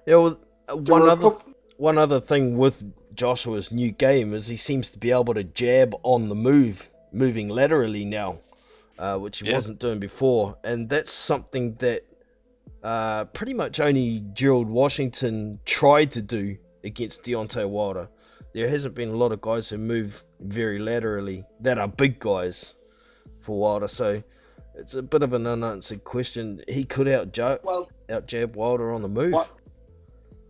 Yeah, well, There were a couple- one other thing with Joshua's new game is he seems to be able to jab on the move, moving laterally now, which he wasn't doing before, and that's something that pretty much only Gerald Washington tried to do against Deontay Wilder. There hasn't been a lot of guys who move very laterally that are big guys for Wilder, so it's a bit of an unanswered question. He could out jab Wilder on the move.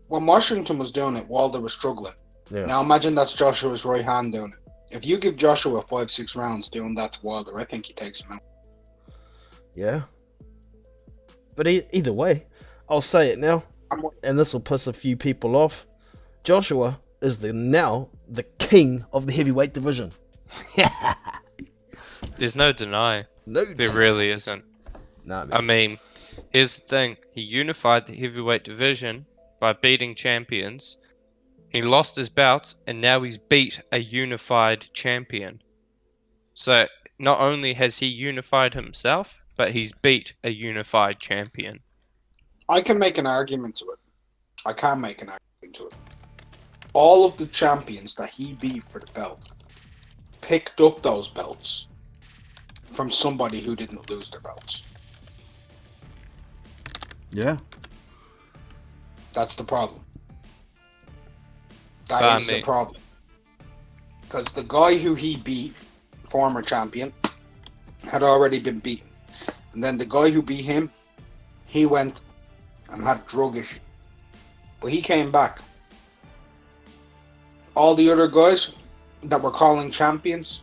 When Washington was doing it, Wilder was struggling. Yeah. Now imagine that's Joshua's right hand doing it. If you give Joshua 5-6 rounds doing that to Wilder, I think he takes him out. Yeah. But either way, I'll say it now, and this will piss a few people off. Joshua is now the king of the heavyweight division. There's no denying. There really isn't. Nah, man. I mean, here's the thing. He unified the heavyweight division by beating champions. He lost his bouts, and now he's beat a unified champion. So not only has he unified himself, but he's beat a unified champion. I can make an argument to it. I can make an argument to it. All of the champions that he beat for the belt picked up those belts from somebody who didn't lose their belts. Yeah. That's the problem. That But is the problem. Because the guy who he beat, former champion, had already been beaten. And then the guy who beat him, he went and had drug issue. But he came back. All the other guys that were calling champions,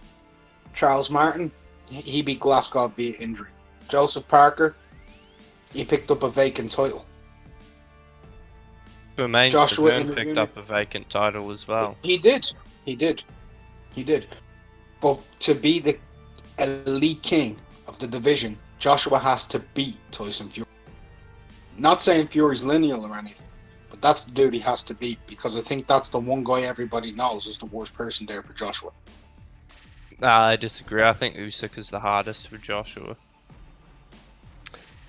Charles Martin, he beat Glasgow via injury. Joseph Parker, he picked up a vacant title. Bermain Joshua Stavern in the picked unit. up a vacant title as well. He did. But to be the elite king of the division, Joshua has to beat Tyson Fury. Not saying Fury's lineal or anything, but that's the dude he has to beat, because I think that's the one guy everybody knows is the worst person there for Joshua. I disagree. I think Usyk is the hardest for Joshua.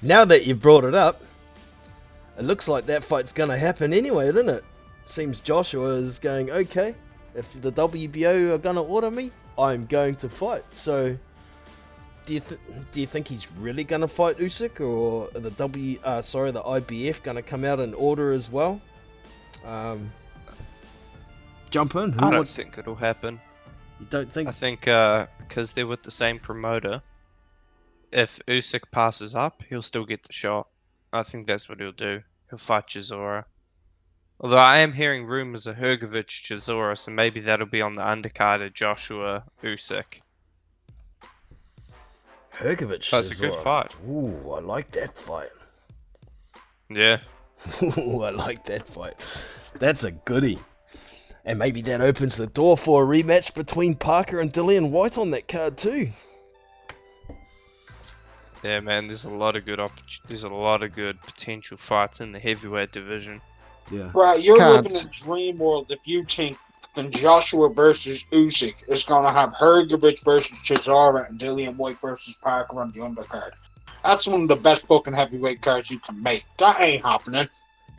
Now that you've brought it up, it looks like that fight's going to happen anyway, doesn't it? Seems Joshua is going, okay, if the WBO are going to order me, I'm going to fight. So, do you think he's really going to fight Usyk, or are the the IBF going to come out and order as well? Jump in. I don't think it'll happen. You don't think? I think because they're with the same promoter, if Usyk passes up, he'll still get the shot. I think that's what he'll do. He'll fight Chisora. Although I am hearing rumors of Hrgovic Chisora, so maybe that'll be on the undercard of Joshua Usyk. Hrgovic. That's a good fight. Ooh, I like that fight. Yeah. Ooh, I like that fight. That's a goodie. And maybe that opens the door for a rematch between Parker and Dillian White on that card too. Yeah, man. There's a lot of good potential fights in the heavyweight division. Yeah. Right, you're Can't. living in a dream world if you think that Joshua versus Usyk is going to have Hrgovic versus Chisora and Dillian White versus Parker on the undercard. That's one of the best fucking heavyweight cards you can make. That ain't happening.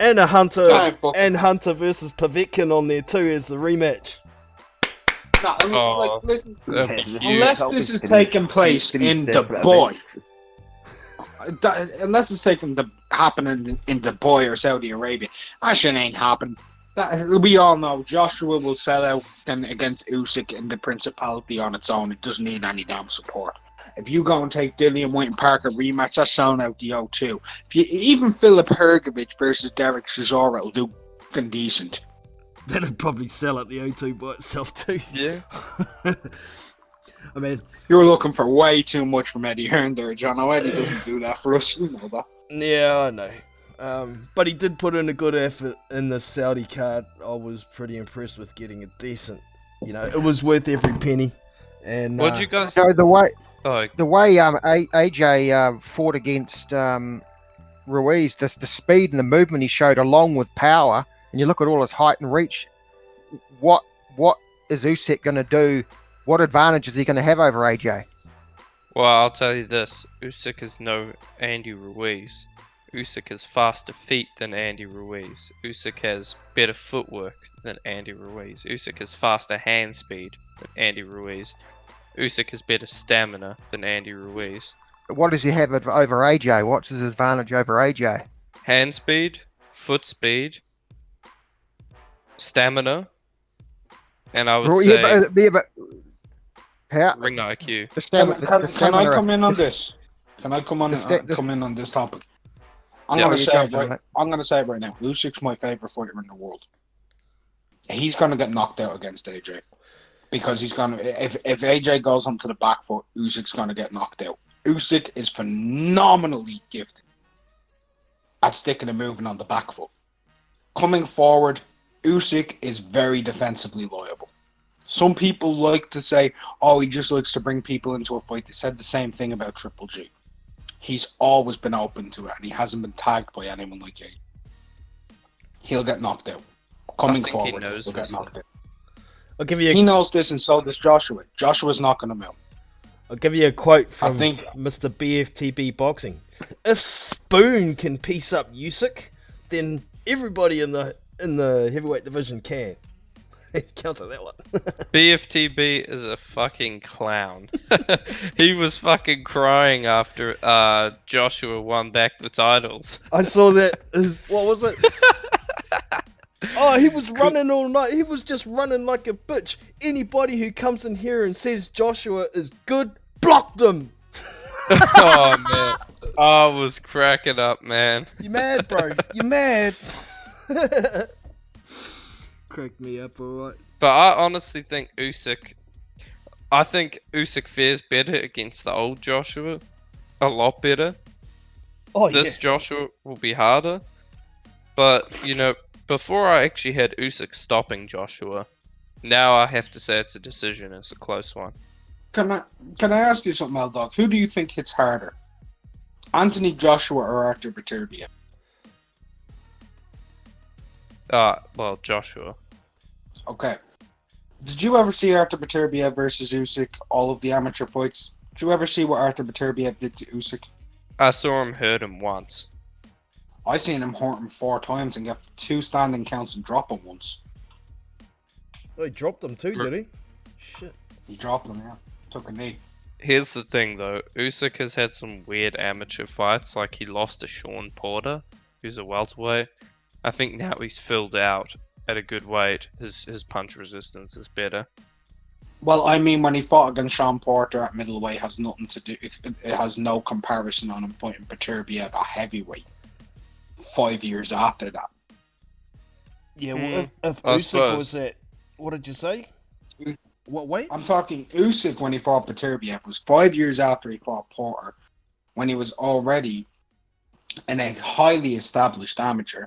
And a Hunter That ain't fucking Hunter versus Povetkin on there too as the rematch. Nah, I mean, Oh. like, listen, That'd be huge. unless this is taking place in Dubai, unless it's happening in Dubai or Saudi Arabia, that shit ain't happening. We all know Joshua will sell out then against Usyk in the Principality on its own. It doesn't need any damn support. If you go and take Dillian White and Parker rematch, that's selling out the O2. Even Philip Hrgovic versus Derek Chisora will do fucking decent. That'd probably sell at the O2 by itself too. Yeah. I mean, You're looking for way too much from Eddie Hearn there, John. Eddie doesn't do that for us. You know that. yeah, I know. But he did put in a good effort in the Saudi card. I was pretty impressed with getting a decent. It was worth every penny. And What'd you guys? So the way Oh, AJ fought against Ruiz, the speed and the movement he showed along with power, and you look at all his height and reach, what is Usyk going to do? What advantage is he going to have over AJ? well, I'll tell you this: Usyk is no Andy Ruiz. Usyk has faster feet than Andy Ruiz. Usyk has better footwork than Andy Ruiz. Usyk has faster hand speed than Andy Ruiz. Usyk has better stamina than Andy Ruiz. What does he have over AJ? What's his advantage over AJ? Hand speed, foot speed, stamina, and I would say How ring IQ. the stamina? Can I come in on this? Can I come in on this topic? I'm Yeah. gonna you say jump it on right. it. I'm gonna say it right now. Usyk's my favorite fighter in the world. He's gonna get knocked out against AJ because he's gonna. If AJ goes onto the back foot, Usyk's gonna get knocked out. Usyk is phenomenally gifted at sticking and moving on the back foot. Coming forward, Usyk is very defensively liable. Some people like to say, "Oh, he just likes to bring people into a fight." They said the same thing about Triple G. He's always been open to it, and he hasn't been tagged by anyone like AJ. He'll get knocked out. Coming think he forward, knows he'll get this, knocked out. I'll give you He knows this, and so does Joshua. Joshua's knocking him out. I'll give you a quote I from think Mr. BFTB Boxing. If Spoon can piece up Usyk, then everybody in the heavyweight division can. Counter that one. BFTB is a fucking clown. He was fucking crying after Joshua won back the titles. I saw that. What was it? Oh, he was running all night. He was just running like a bitch. Anybody who comes in here and says Joshua is good, block them. Oh man, I was cracking up, man. You mad, bro? You mad? Crack me up, alright. But I honestly think Usyk. I think Usyk fares better against the old Joshua, a lot better. Oh This yeah. Joshua will be harder, but you know, before I actually had Usyk stopping Joshua, now I have to say it's a decision. It's a close one. can I ask you something, L-Dog? Who do you think hits harder? Anthony Joshua or Arthur Beterbiev? Well, Joshua. Okay. Did you ever see Arthur Beterbiev versus Usyk, all of the amateur fights? Did you ever see what Arthur Beterbiev did to Usyk? I saw him hurt him once. I seen him hurt him 4 times and get 2 standing counts and drop him once. Oh, he dropped them too, did he? Shit. He dropped him, yeah. Took a knee. Here's the thing though, Usyk has had some weird amateur fights, like he lost to Sean Porter, who's a welterweight. I think now he's filled out at a good weight. His punch resistance is better. Well, I mean, when he fought against Sean Porter at middleweight, has nothing to do. It has no comparison on him fighting Beterbiev at heavyweight 5 years after that. Yeah, well, if I Usyk suppose. was at, what did you say? What weight? I'm talking Usyk when he fought Beterbiev was 5 years after he fought Porter, when he was already a highly established amateur,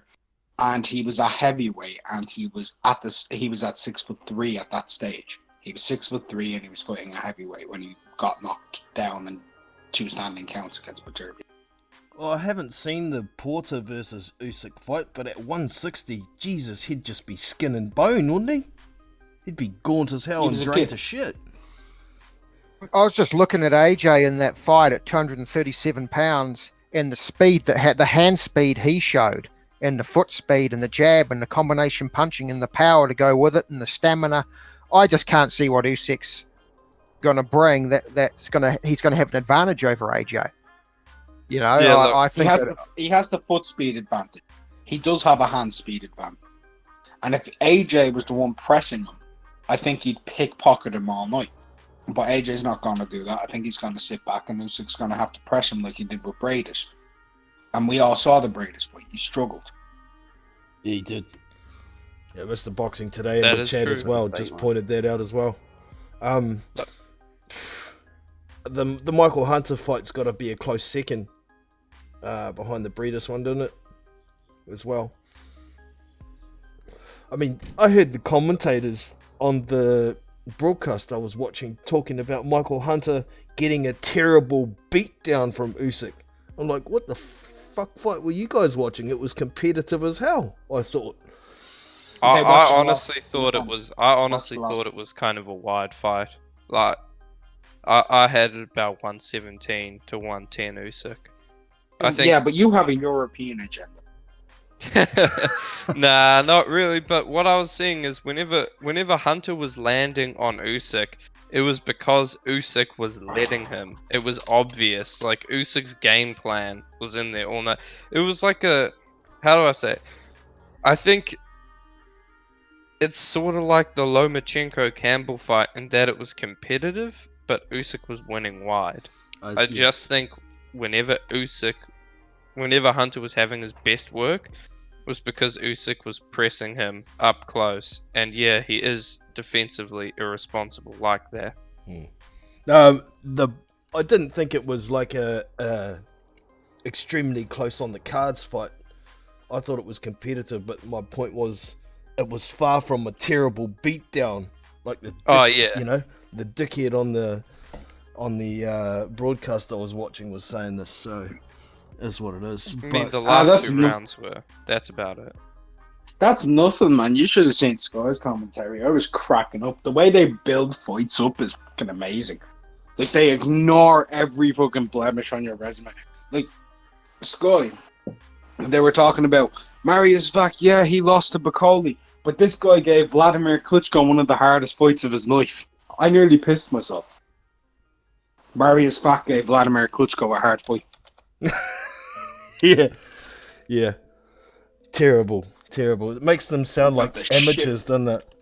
and he was a heavyweight, and he was at 6'3" at that stage. He was 6'3" and he was fighting a heavyweight when he got knocked down and 2 standing counts against Beterbiev. Well, I haven't seen the Porter versus Usyk fight, but at 160, Jesus, he'd just be skin and bone, wouldn't he? He'd be gaunt as hell He and was a drained kid. to shit. I was just looking at AJ in that fight at 237 pounds and the speed that had the hand speed he showed and the foot speed and the jab and the combination punching and the power to go with it and the stamina. I just can't see what Usyk's going to bring. He's going to have an advantage over AJ. You know, Yeah, look, I think He has the foot speed advantage. He does have a hand speed advantage. And if AJ was the one pressing him, I think he'd pickpocket him all night. But AJ's not going to do that. I think he's going to sit back and Usyk's going to have to press him like he did with Bradis. And we all saw the Bradis fight. He struggled. Yeah, he did. Yeah, Mr. Boxing today in That the is chat true. as well Right, just man. pointed that out as well. The Michael Hunter fight's got to be a close second behind the Bredis one, didn't it? As well. I mean, I heard the commentators on the broadcast I was watching talking about Michael Hunter getting a terrible beatdown from Usyk. I'm like, what the fuck fight were you guys watching? It was competitive as hell, I thought. I They watched the honestly last- thought it was. I honestly last- thought it was kind of a wide fight. Like, I had it about 117 to 110 Usyk. I think. Yeah, but you have a European agenda. Nah, not really. But what I was seeing is whenever Hunter was landing on Usyk, it was because Usyk was letting him. It was obvious. Like Usyk's game plan was in there all night. It was like a, how do I say it? I think it's sort of like the Lomachenko Campbell fight in that it was competitive, but Usyk was winning wide. I just think whenever Hunter was having his best work, was because Usyk was pressing him up close, and yeah, he is defensively irresponsible like that. I didn't think it was like a extremely close on the cards fight. I thought it was competitive, but my point was it was far from a terrible beatdown. Like the you know, the dickhead on the broadcast I was watching was saying this, so is what it is. I mean, But the last that's 2 no- rounds were. That's about it. That's nothing, man. You should have seen Sky's commentary. I was cracking up. The way they build fights up is fucking amazing. Like, they ignore every fucking blemish on your resume. Like, Sky, they were talking about Marius Vac, yeah, he lost to Bacoli, but this guy gave Vladimir Klitschko one of the hardest fights of his life. I nearly pissed myself. Marius Vac gave Vladimir Klitschko a hard fight. Yeah. Terrible. It makes them sound like What the amateurs, doesn't it?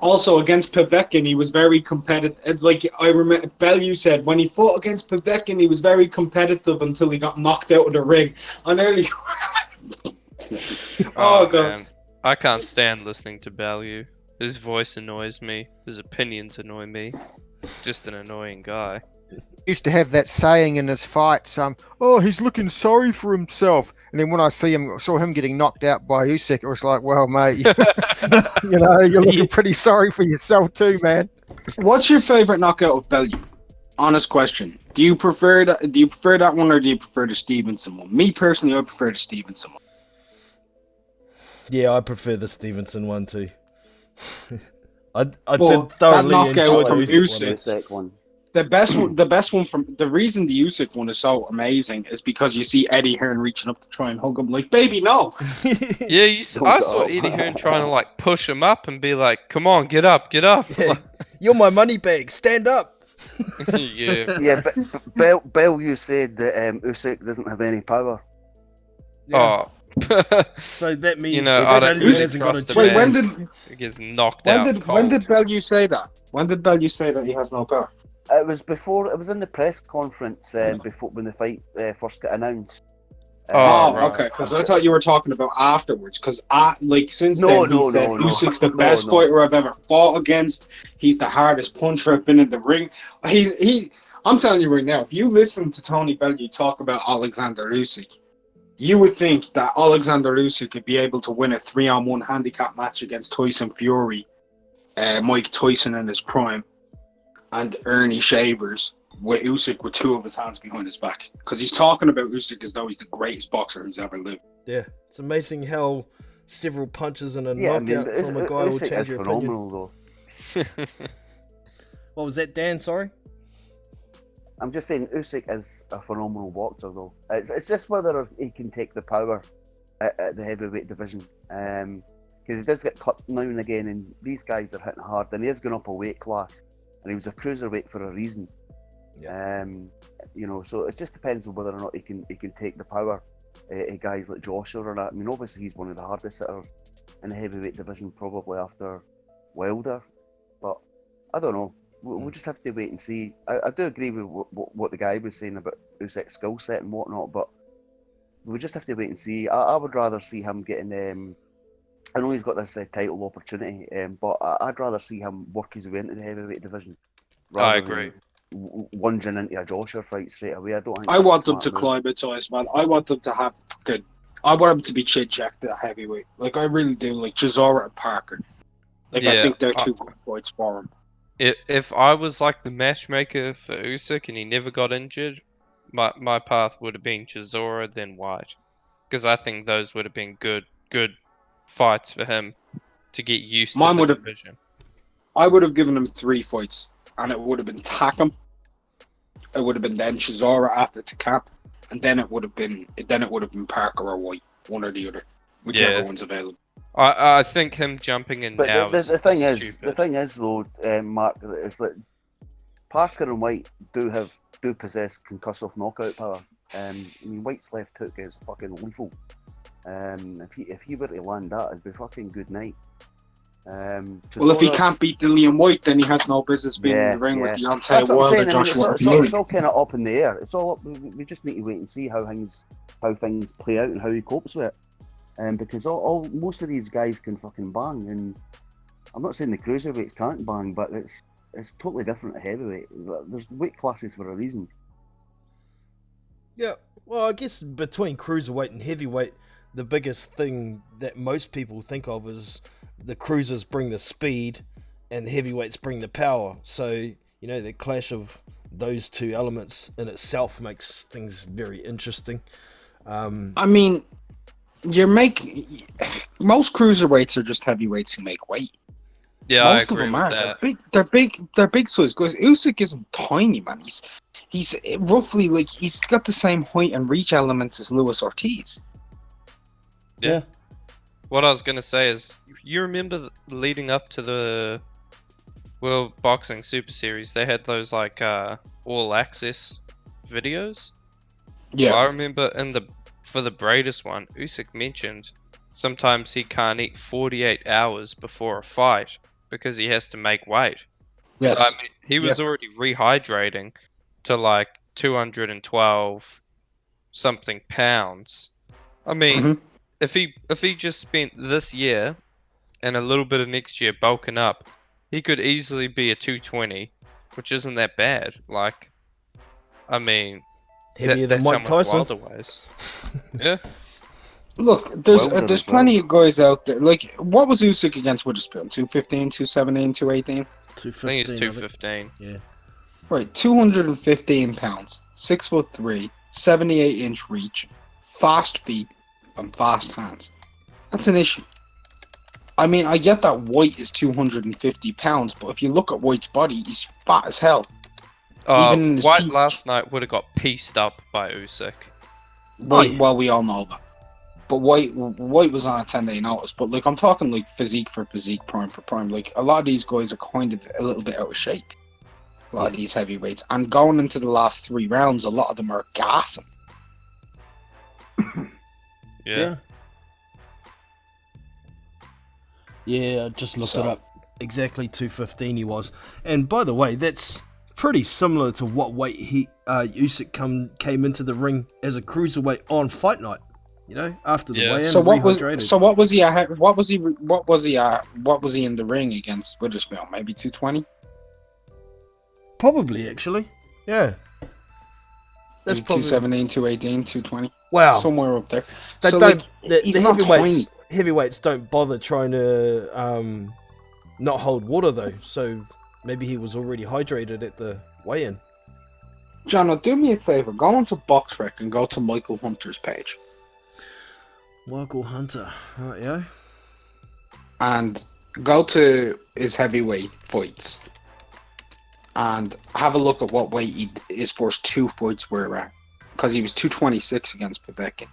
Also, against Povetkin, he was very competitive. It's like, I remember Bellew said, when he fought against Povetkin, he was very competitive until he got knocked out of the ring. I nearly... Oh, God. Man. I can't stand listening to Bellew. His voice annoys me. His opinions annoy me. Just an annoying guy. Used to have that saying in his fights, oh, he's looking sorry for himself. And then when I saw him getting knocked out by Usyk, it was like, well, mate, you know, you're looking pretty sorry for yourself too, man. What's your favorite knockout of Bellew? Honest question. Do you prefer that one, or do you prefer the Stevenson one? Me personally, I prefer the Stevenson one. Yeah, I prefer the Stevenson one too. I Well, did thoroughly that knockout enjoy from the Usyk Usyk. one. Second one. The best one from the reason the Usyk one is so amazing is because you see Eddie Hearn reaching up to try and hug him, like, baby, no. Yeah, I saw up. Eddie Hearn trying to like push him up and be like, "Come on, get up." Yeah, you're my money bag. Stand up. Yeah. Yeah, but Bellew said that Usyk doesn't have any power. Oh. So that means You know, I don't Bellew really hasn't got a trust the Wait, chance. when man. did He gets knocked out when cold. did Bellew say that? When did Bellew say that he has no power? It was before. It was in the press conference before when the fight first got announced. Oh, Oh, right. okay. Because I thought you were talking about afterwards. Because since No, then he no, said no, no. Usyk's the No, best no. fighter I've ever fought against. He's the hardest puncher I've been in the ring. I'm telling you right now, if you listen to Tony Bellew talk about Alexander Usyk, you would think that Alexander Usyk could be able to win a 3-on-1 handicap match against Tyson Fury, Mike Tyson in his prime, and Ernie Shavers, with Usyk with two of his hands behind his back. Because he's talking about Usyk as though he's the greatest boxer who's ever lived. Yeah, it's amazing how several punches and a Yeah, I knockout mean, from a guy will Usyk change is your opinion. phenomenal, though. What was that, Dan? Sorry. I'm just saying, Usyk is a phenomenal boxer, though. It's just whether he can take the power at the heavyweight division. Because he does get clipped now and again, and these guys are hitting hard, and he is going up a weight class, and he was a cruiserweight for a reason. Yeah. You know, so it just depends on whether or not he can take the power. Guys like Joshua or that. I mean, obviously he's one of the hardest hitters in the heavyweight division, probably after Wilder. But I don't know. We'll just have to wait and see. I do agree with what the guy was saying about Usyk's skill set and whatnot, but we'll just have to wait and see. I would rather see him getting. I know he's got this title opportunity, but I'd rather see him work his way into the heavyweight division. I agree. Lunging into a Joshua fight straight away. I want them to climatize, man. I want them to have good. I want them to be chin-checked at heavyweight. Like, I really do. Like, Chisora and Parker. Like, I Yeah, think they're two good fights for him. If I was like the matchmaker for Usyk and he never got injured, my path would have been Chisora then White, because I think those would have been good fights for him to get used Mine to would the have- division. I would have given him 3 fights, and it would have been Takam. It would have been then Chisora after Takam, and then it would have been Parker or White, one or the other, whichever Yeah. one's available. I think him jumping in But now the is thing is, stupid. the thing is though, Mark, is that Parker and White do possess concussive knockout power. I mean, White's left hook is fucking lethal. If he were to land that, it'd be fucking good night. Well, if he can't beat Dillian White, then he has no business being in the ring with That's Deontay what I'm Wilder, saying. I mean, Joshua it's Fury. all kind of up in the air. It's all up. We just need to wait and see how things play out and how he copes with it. Because most of these guys can fucking bang, and I'm not saying the cruiserweights can't bang, but it's totally different at heavyweight. There's weight classes for a reason. Yeah, well, I guess between cruiserweight and heavyweight, the biggest thing that most people think of is the cruisers bring the speed and the heavyweights bring the power. So, you know, the clash of those two elements in itself makes things very interesting. I mean, most cruiserweights are just heavyweights who make weight. Yeah, I Most of agree them with are. that. They're big size guys. Usyk isn't tiny, man. He's roughly like he's got the same height and reach elements as Luis Ortiz. Yeah. What I was gonna say is, you remember leading up to the World Boxing Super Series, they had those like all access videos. Well, I remember for the greatest one, Usyk mentioned sometimes he can't eat 48 hours before a fight because he has to make weight. So I Yes. mean, he Yeah. was already rehydrating to like 212 something pounds. I mean, Mhm. if he just spent this year and a little bit of next year bulking up, he could easily be a 220, which isn't that bad. Like, I mean, Heavier than that's how Mike much Tyson. Wilder weighs. Yeah. Look, Wilder there's as well. plenty of guys out there. Like, what was Usyk against Witherspoon? 215, 217, 218? I think it's 215. 215. Yeah. Right, 215 pounds, 6'3", 78-inch reach, fast feet, and fast hands. That's an issue. I mean, I get that White is 250 pounds, but if you look at White's body, he's fat as hell. Even in his White peak. last night would have got pieced up by Usyk. Right, yeah. well, we all know that. But White was on a 10-day notice. But like, I'm talking like physique for physique, prime for prime. Like, a lot of these guys are kind of a little bit out of shape. A lot of these heavyweights, and going into the last 3 rounds, a lot of them are gassing. Yeah. Yeah, I just looked it So- up. Exactly 215 he was. And by the way, that's pretty similar to what weight Usyk came into the ring as a cruiserweight on fight night. You know, after the Yeah. weigh-in, So what was rehydrated. what was he at? What was he in the ring against Witherspoon? Maybe 220. Probably, actually. Yeah. That's Maybe probably... 217, 218, 220. Wow. Somewhere up there. They So, don't... like, he's the not heavyweights don't bother trying to not hold water, though. So maybe he was already hydrated at the weigh-in. John, do me a favor. Go onto BoxRec and go to Michael Hunter's page. Michael Hunter. Right, yeah. And go to his heavyweight fights. And have a look at what weight his first 2 fights were at. Because he was 226 against Povetkin.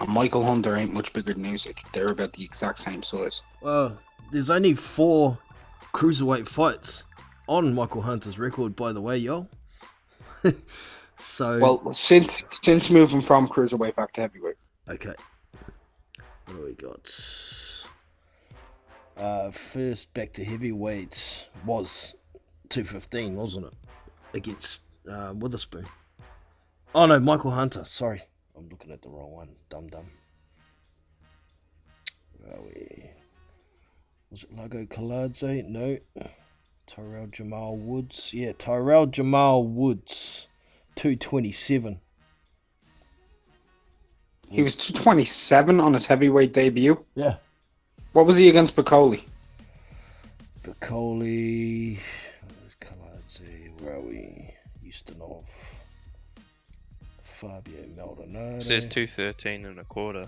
And Michael Hunter ain't much bigger than Usyk. They're about the exact same size. Well, there's only 4 cruiserweight fights on Michael Hunter's record, by the way, y'all. So... Well, since moving from cruiserweight back to heavyweight. Okay. What do we got? First back to heavyweight was 215, wasn't it? Against Witherspoon. Oh no, Michael Hunter. Sorry, I'm looking at the wrong one. Dum. Where are we? Was it Lago Kaladze? No. Tyrell Jamal Woods. Yeah, Tyrell Jamal Woods. 227. He was 227 on his heavyweight debut. Yeah. What was he against Bacoli? Bacoli. Where's Kaladze? Where are we? Ustinov. Fabio Maldonado. It says 213 and a quarter.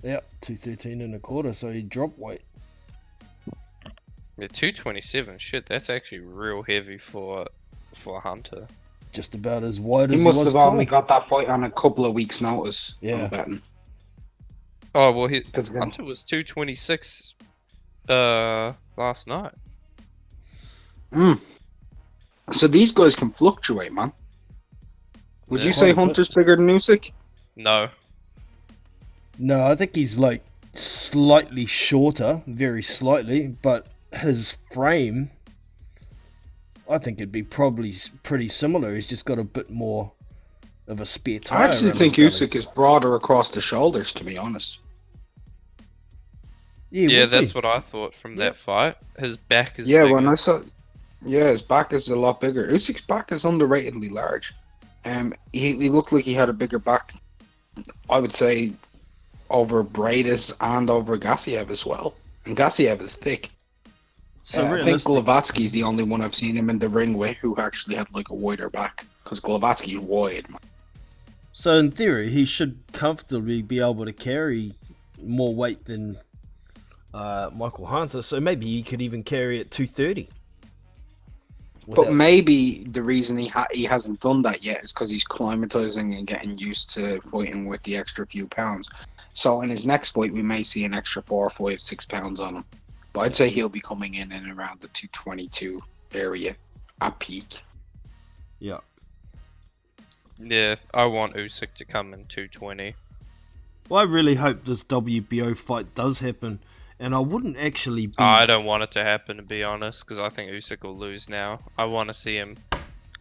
Yep, 213 and a quarter, so he dropped weight. Yeah, 227. Shit, that's actually real heavy for Hunter. Just about as wide He as must he was have only tall. got that fight on a couple of weeks' notice. Yeah. I'm betting. Oh well, Because again, Hunter was 226 last night. So these guys can fluctuate, man. Would Yeah. you say Quite a bit. Hunter's bigger than Usyk? No. No, I think he's like slightly shorter, very slightly, but his frame, I think it'd be probably pretty similar. He's just got a bit more of a spare tire. I actually around think his belly. Usyk is broader across the shoulders, to be honest. Yeah, would that's be. what I thought from Yeah. that fight. His back is Yeah, bigger. when I saw, his back is a lot bigger. Usyk's back is underratedly large. He looked like he had a bigger back. I would say over Bradis and over Gassiev as well. And Gassiev is thick. So I think realistic, Glavatsky's the only one I've seen him in the ring with who actually had like a wider back. Because Glavatsky's wide, man. so in theory, he should comfortably be able to carry more weight than Michael Hunter, so maybe he could even carry it 230. But maybe the reason he hasn't done that yet is because he's climatizing and getting used to fighting with the extra few pounds. So in his next fight, we may see an extra 4, 5, 6 pounds on him. But I'd say he'll be coming in and around the 222 area at peak. Yeah. Yeah, I want Usyk to come in 220. Well, I really hope this WBO fight does happen, and I wouldn't actually be. I don't want it to happen, to be honest, because I think Usyk will lose now. I want to see him.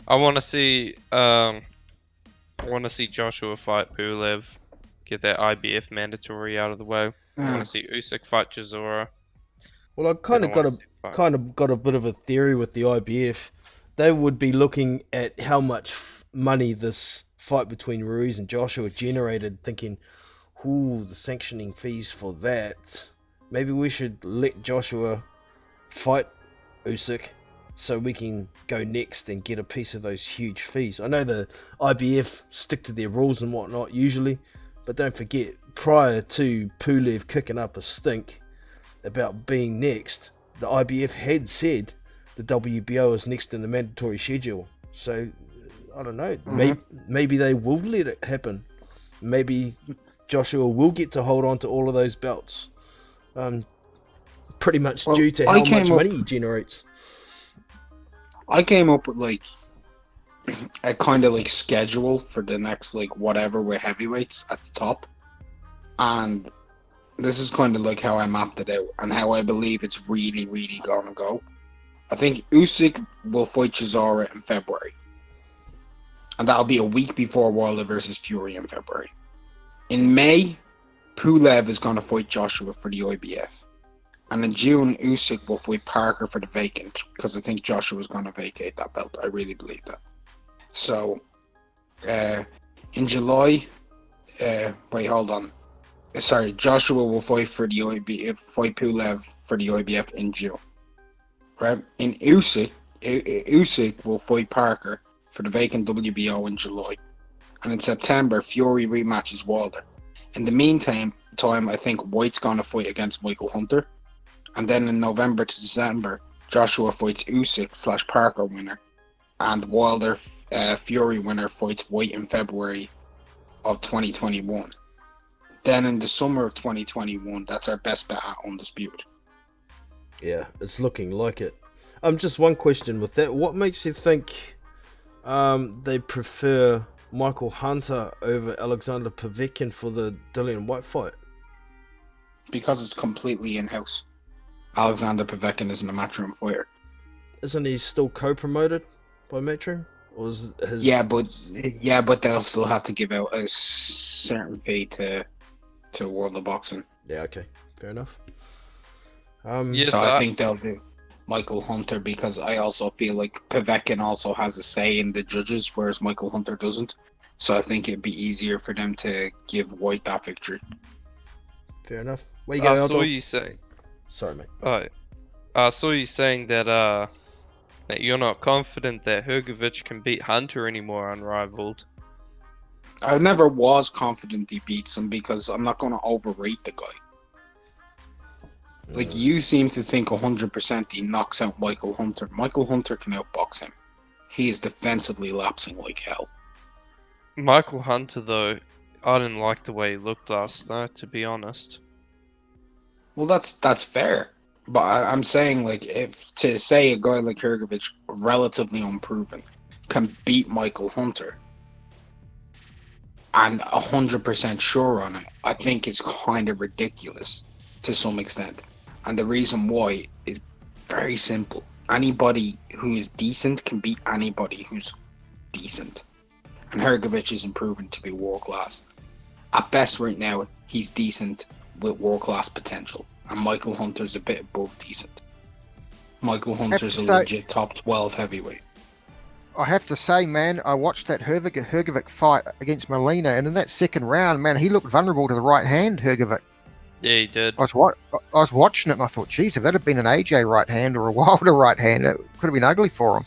I want to see. I want to see Joshua fight Pulev, get that IBF mandatory out of the way. I want to see Usyk fight Chisora. Well, I kind of got a bit of a theory with the IBF. They would be looking at how much money this fight between Ruiz and Joshua generated, thinking, "Ooh, the sanctioning fees for that. Maybe we should let Joshua fight Usyk so we can go next and get a piece of those huge fees." I know the IBF stick to their rules and whatnot usually, but don't forget, prior to Pulev kicking up a stink about being next, the IBF had said the WBO is next in the mandatory schedule. So, I don't know, maybe they will let it happen. Maybe Joshua will get to hold on to all of those belts. Pretty much due to how much money he generates. I came up with like a kind of like schedule for the next like whatever with heavyweights at the top, and this is kind of like how I mapped it out and how I believe it's really, really gonna go. I think Usyk will fight Chisora in February, and that'll be a week before Wilder versus Fury in February. In May, Pulev is gonna fight Joshua for the IBF. And in June, Usyk will fight Parker for the vacant, because I think Joshua is going to vacate that belt. I really believe that. So, in July, hold on. Sorry, Joshua will fight for the IBF, fight Pulev for the IBF in June. Right? In Usyk will fight Parker for the vacant WBO in July. And in September, Fury rematches Wilder. In the meantime, I think White's going to fight against Michael Hunter. And then in November to December, Joshua fights Usyk / Parker winner, and Wilder Fury winner fights White in February of 2021. Then in the summer of 2021, that's our best bet at Undisputed. Yeah, it's looking like it. Just one question with that. What makes you think they prefer Michael Hunter over Alexander Povetkin for the Dillian White fight? Because it's completely in-house. Alexander Povetkin isn't a Matchroom fighter. Isn't he still co-promoted by Matchroom? Or is his... Yeah, but they'll still have to give out a certain fee to World of Boxing. Yeah, okay, fair enough. Yes, so I think they'll do Michael Hunter, because I also feel like Povetkin also has a say in the judges, whereas Michael Hunter doesn't. So I think it'd be easier for them to give White that victory. Fair enough. Where you going, I saw Aldo? you say. Sorry, mate. Alright. I saw you saying that that you're not confident that Hrgovic can beat Hunter anymore unrivaled. I never was confident he beats him because I'm not going to overrate the guy. Like, you seem to think 100% he knocks out Michael Hunter. Michael Hunter can outbox him. He is defensively lapsing like hell. Michael Hunter, though, I didn't like the way he looked last night, to be honest. Well, that's fair. But I'm saying, like, if to say a guy like Hrgovic, relatively unproven, can beat Michael Hunter, and 100% sure on it, I think it's kind of ridiculous to some extent. And the reason why is very simple. Anybody who is decent can beat anybody who's decent. And Hrgovic isn't proven to be world class. At best right now, he's decent with world class potential. And Michael Hunter's a bit above decent. Michael Hunter's a legit top 12 heavyweight. I have to say, man, I watched that Hrgovic fight against Molina, and in that second round, man, he looked vulnerable to the right hand, Hrgovic. Yeah, he did. I was watching it, and I thought, geez, if that had been an AJ right hand or a Wilder right hand, it could have been ugly for him.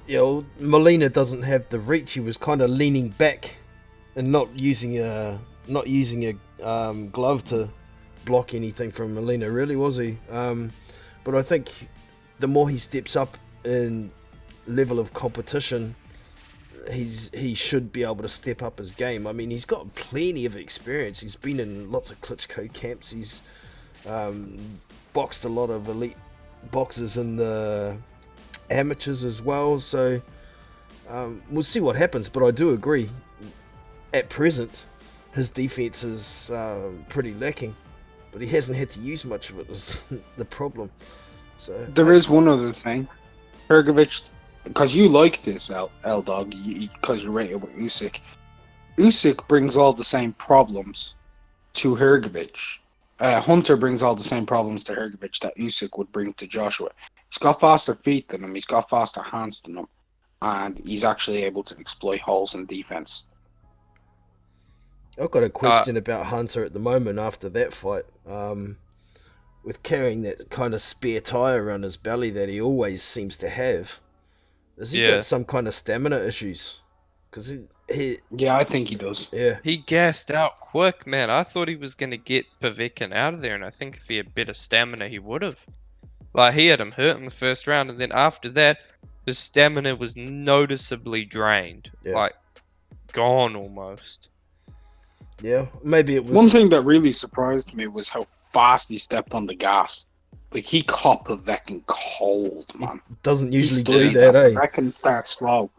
Yeah, well, Molina doesn't have the reach. He was kind of leaning back and not using a glove to block anything from Molina, really, was he? But I think the more he steps up in level of competition, he should be able to step up his game. I mean, he's got plenty of experience. He's been in lots of Klitschko camps. He's boxed a lot of elite boxers in the amateurs as well. So we'll see what happens. But I do agree. At present, his defense is pretty lacking. But he hasn't had to use much of it. Is the problem. So There is one other thing. Hrgovic, because you like this, L-Dog, because you rate it with Usyk. Usyk brings all the same problems to Hrgovic. Hunter brings all the same problems to Hrgovic that Usyk would bring to Joshua. He's got faster feet than him, he's got faster hands than him, and he's actually able to exploit holes in defense. I've got a question about Hunter at the moment after that fight. With carrying that kind of spare tire around his belly that he always seems to have. Has he got some kind of stamina issues? Because Yeah, I think he does. yeah. He gassed out quick, man. I thought he was going to get Povetkin out of there, and I think if he had better stamina, he would have. Like, he had him hurt in the first round, and then after that, his stamina was noticeably drained. Yeah. Like, gone almost. Yeah, maybe it was... One thing that really surprised me was how fast he stepped on the gas. Like, he caught Povetkin cold, man. Doesn't usually He do stood that, eh? Povetkin starts slow.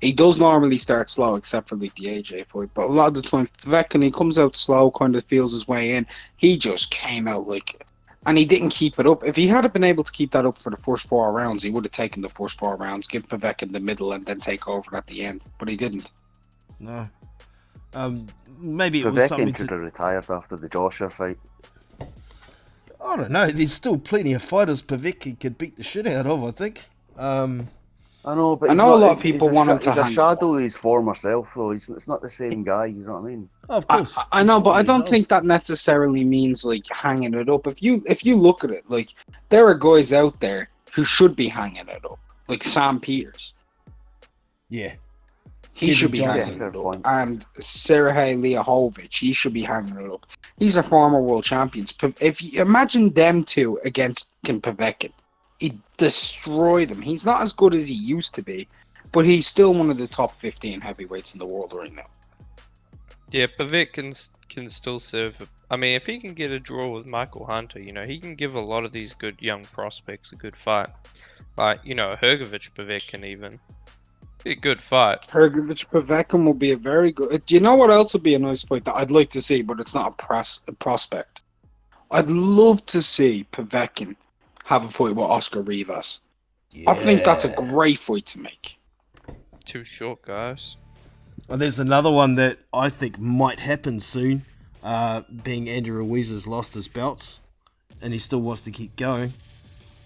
He does normally start slow, except for like the AJ fight. But a lot of the time, Povetkin, he comes out slow, kind of feels his way in. He just came out like... And he didn't keep it up. If he had been able to keep that up for the first 4 rounds, he would have taken the first 4 rounds, give Povetkin the middle, and then take over at the end. But he didn't. No. Maybe it was something Povetkin should have retired after the Joshua fight. I don't know. There's still plenty of fighters Povetkin could beat the shit out of, I think. I know, but I know a lot of people want him to He's a hang shadow of his former self, though. It's not the same guy. You know what I mean? Oh, of course. I He's know, but 40 I years don't old. think that necessarily means like hanging it up. If you look at it, like there are guys out there who should be hanging it up, like Sam Peters. Yeah. He Kevin should be Johnson. hanging it Fair up. point. And Sergey Liahovic, he should be hanging it up. These are former world champions. If you imagine them two against Povetkin, he'd destroy them. He's not as good as he used to be, but he's still one of the top 15 heavyweights in the world right now. Yeah, Povetkin can still serve. I mean, if he can get a draw with Michael Hunter, you know, he can give a lot of these good young prospects a good fight. Like, you know, Hrgovic Povetkin even. Be a good fight. Hrgovic Povetkin will be a very good. Do you know what else would be a nice fight that I'd like to see, but it's not a prospect? I'd love to see Povetkin have a fight with Oscar Rivas. Yeah. I think that's a great fight to make. Too short, guys. Well, there's another one that I think might happen soon, being Andrew Ruiz has lost his belts, and he still wants to keep going.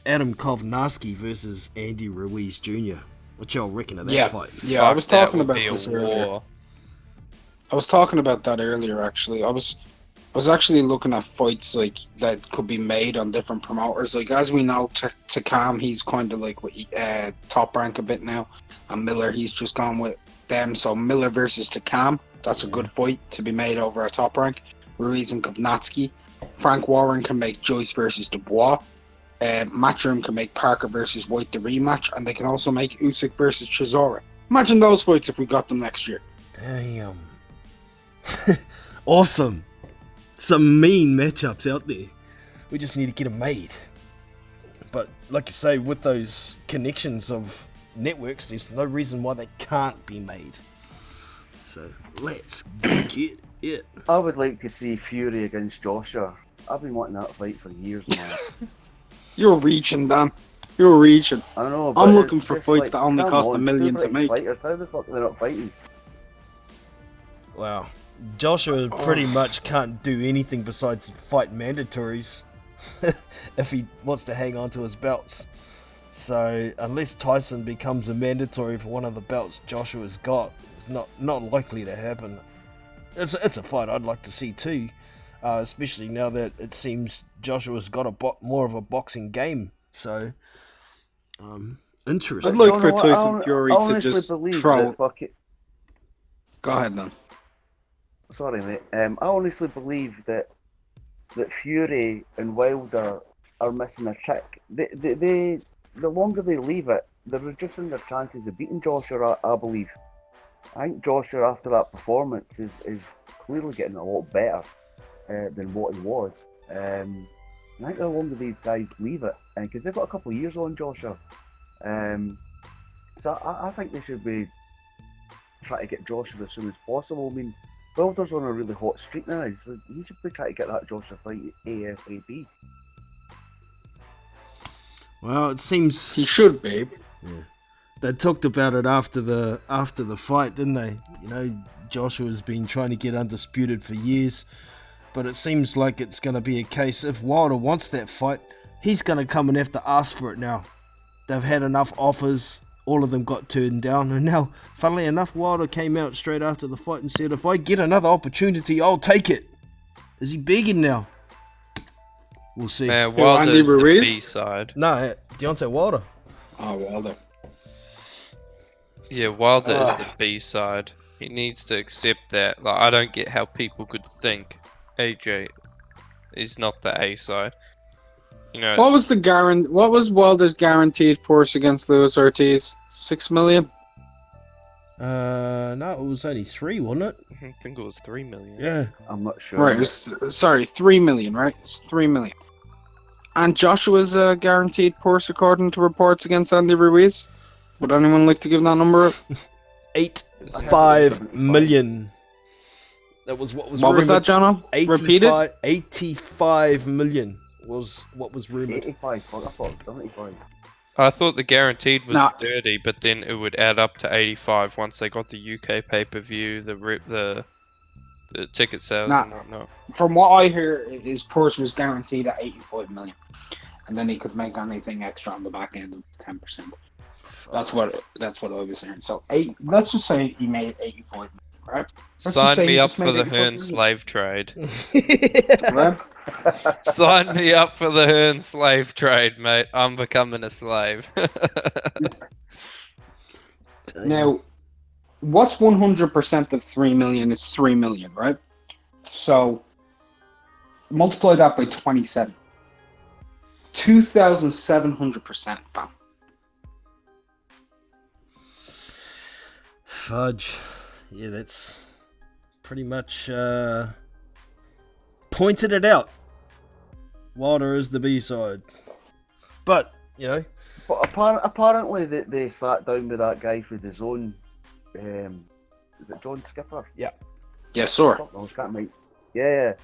Adam Kovnarski versus Andy Ruiz Jr. What y'all reckon of that fight? Yeah, I was Fuck, that talking would about be a this earlier. war. I was talking about that earlier. Actually, I was actually looking at fights like that could be made on different promoters. Like as we know, Takam, he's kind of like with Top Rank a bit now, and Miller, he's just gone with them. So Miller versus Takam, that's a good fight to be made over at Top Rank. Ruiz and Kovnarski. Frank Warren can make Joyce versus Dubois. Matchroom can make Parker versus White the rematch, and they can also make Usyk versus Chisora. Imagine those fights if we got them next year. Damn. Awesome. Some mean matchups out there. We just need to get them made. But like you say, with those connections of networks, there's no reason why they can't be made. So let's get it. I would like to see Fury against Joshua. I've been wanting that fight for years now. You're reaching, Dan. You're reaching. I know, but I'm looking it's for just fights like, that only come cost on, $1 million to two make. fighters, how the fuck are they not fighting? Wow. Joshua pretty much can't do anything besides fight mandatories if he wants to hang on to his belts. So unless Tyson becomes a mandatory for one of the belts Joshua's got, it's not likely to happen. It's a fight I'd like to see too, especially now that it seems Joshua's got more of a boxing game. So, interesting. I'd like You for know what? Tyson Fury I to honestly just believe throw. that fuck it. Go ahead, then. Sorry, mate. I honestly believe that that Fury and Wilder are missing a trick. The longer they leave it, they're reducing their chances of beating Joshua, I believe. I think Joshua, after that performance, is clearly getting a lot better than what he was. I think the longer these guys leave it, because they've got a couple of years on Joshua, so I think they should be trying to get Joshua as soon as possible. I mean, Wilder's on a really hot streak now, so he should be trying to get that Joshua fight ASAP. Well, it seems He should be. they talked about it after the fight, didn't they? You know, Joshua's been trying to get undisputed for years, but it seems like it's going to be a case if Wilder wants that fight, he's going to come and have to ask for it now. They've had enough offers, all of them got turned down, and now, funnily enough, Wilder came out straight after the fight and said, if I get another opportunity, I'll take it. Is he begging now? We'll see. Man, Andy Wilder's the Ruiz? B-side. No, Deontay Wilder. Oh, Wilder. Yeah, Wilder is the B-side. He needs to accept that. Like, I don't get how people could think AJ is not the A-side. You know, What was Wilder's guaranteed force against Luis Ortiz? 6 million? No, it was only 3, wasn't it? I think it was 3 million. Yeah. I'm not sure. Right, sorry, 3 million, right? It's 3 million. And Joshua's guaranteed force according to reports against Andy Ruiz? Would anyone like to give that number up? 85 million. That was what was What was that, rumored. Jono? Repeat it? 85 million was what was rumored. 85, I thought 75. I thought the guaranteed was Nah. 30, but then it would add up to 85 once they got the UK pay-per-view, the ticket sales Nah. and whatnot. From what I hear, his purse was guaranteed at 85 million. And then he could make anything extra on the back end of 10%. That's what I was hearing. So let's just say he made 85 million, right? just Sign say me he up just for made the 85 Hearn million. slave trade. Right? Sign me up for the Hearn slave trade, mate. I'm becoming a slave. Now, what's 100% of 3 million? It's 3 million, right? So, multiply that by 27. 2,700%, bam. Fudge. Yeah, that's pretty much pointed it out. Wilder is the B-side. But, you know, But apparently they sat down with that guy for the zone. Is it John Skipper? Yes, sir. No, can't make. Yeah,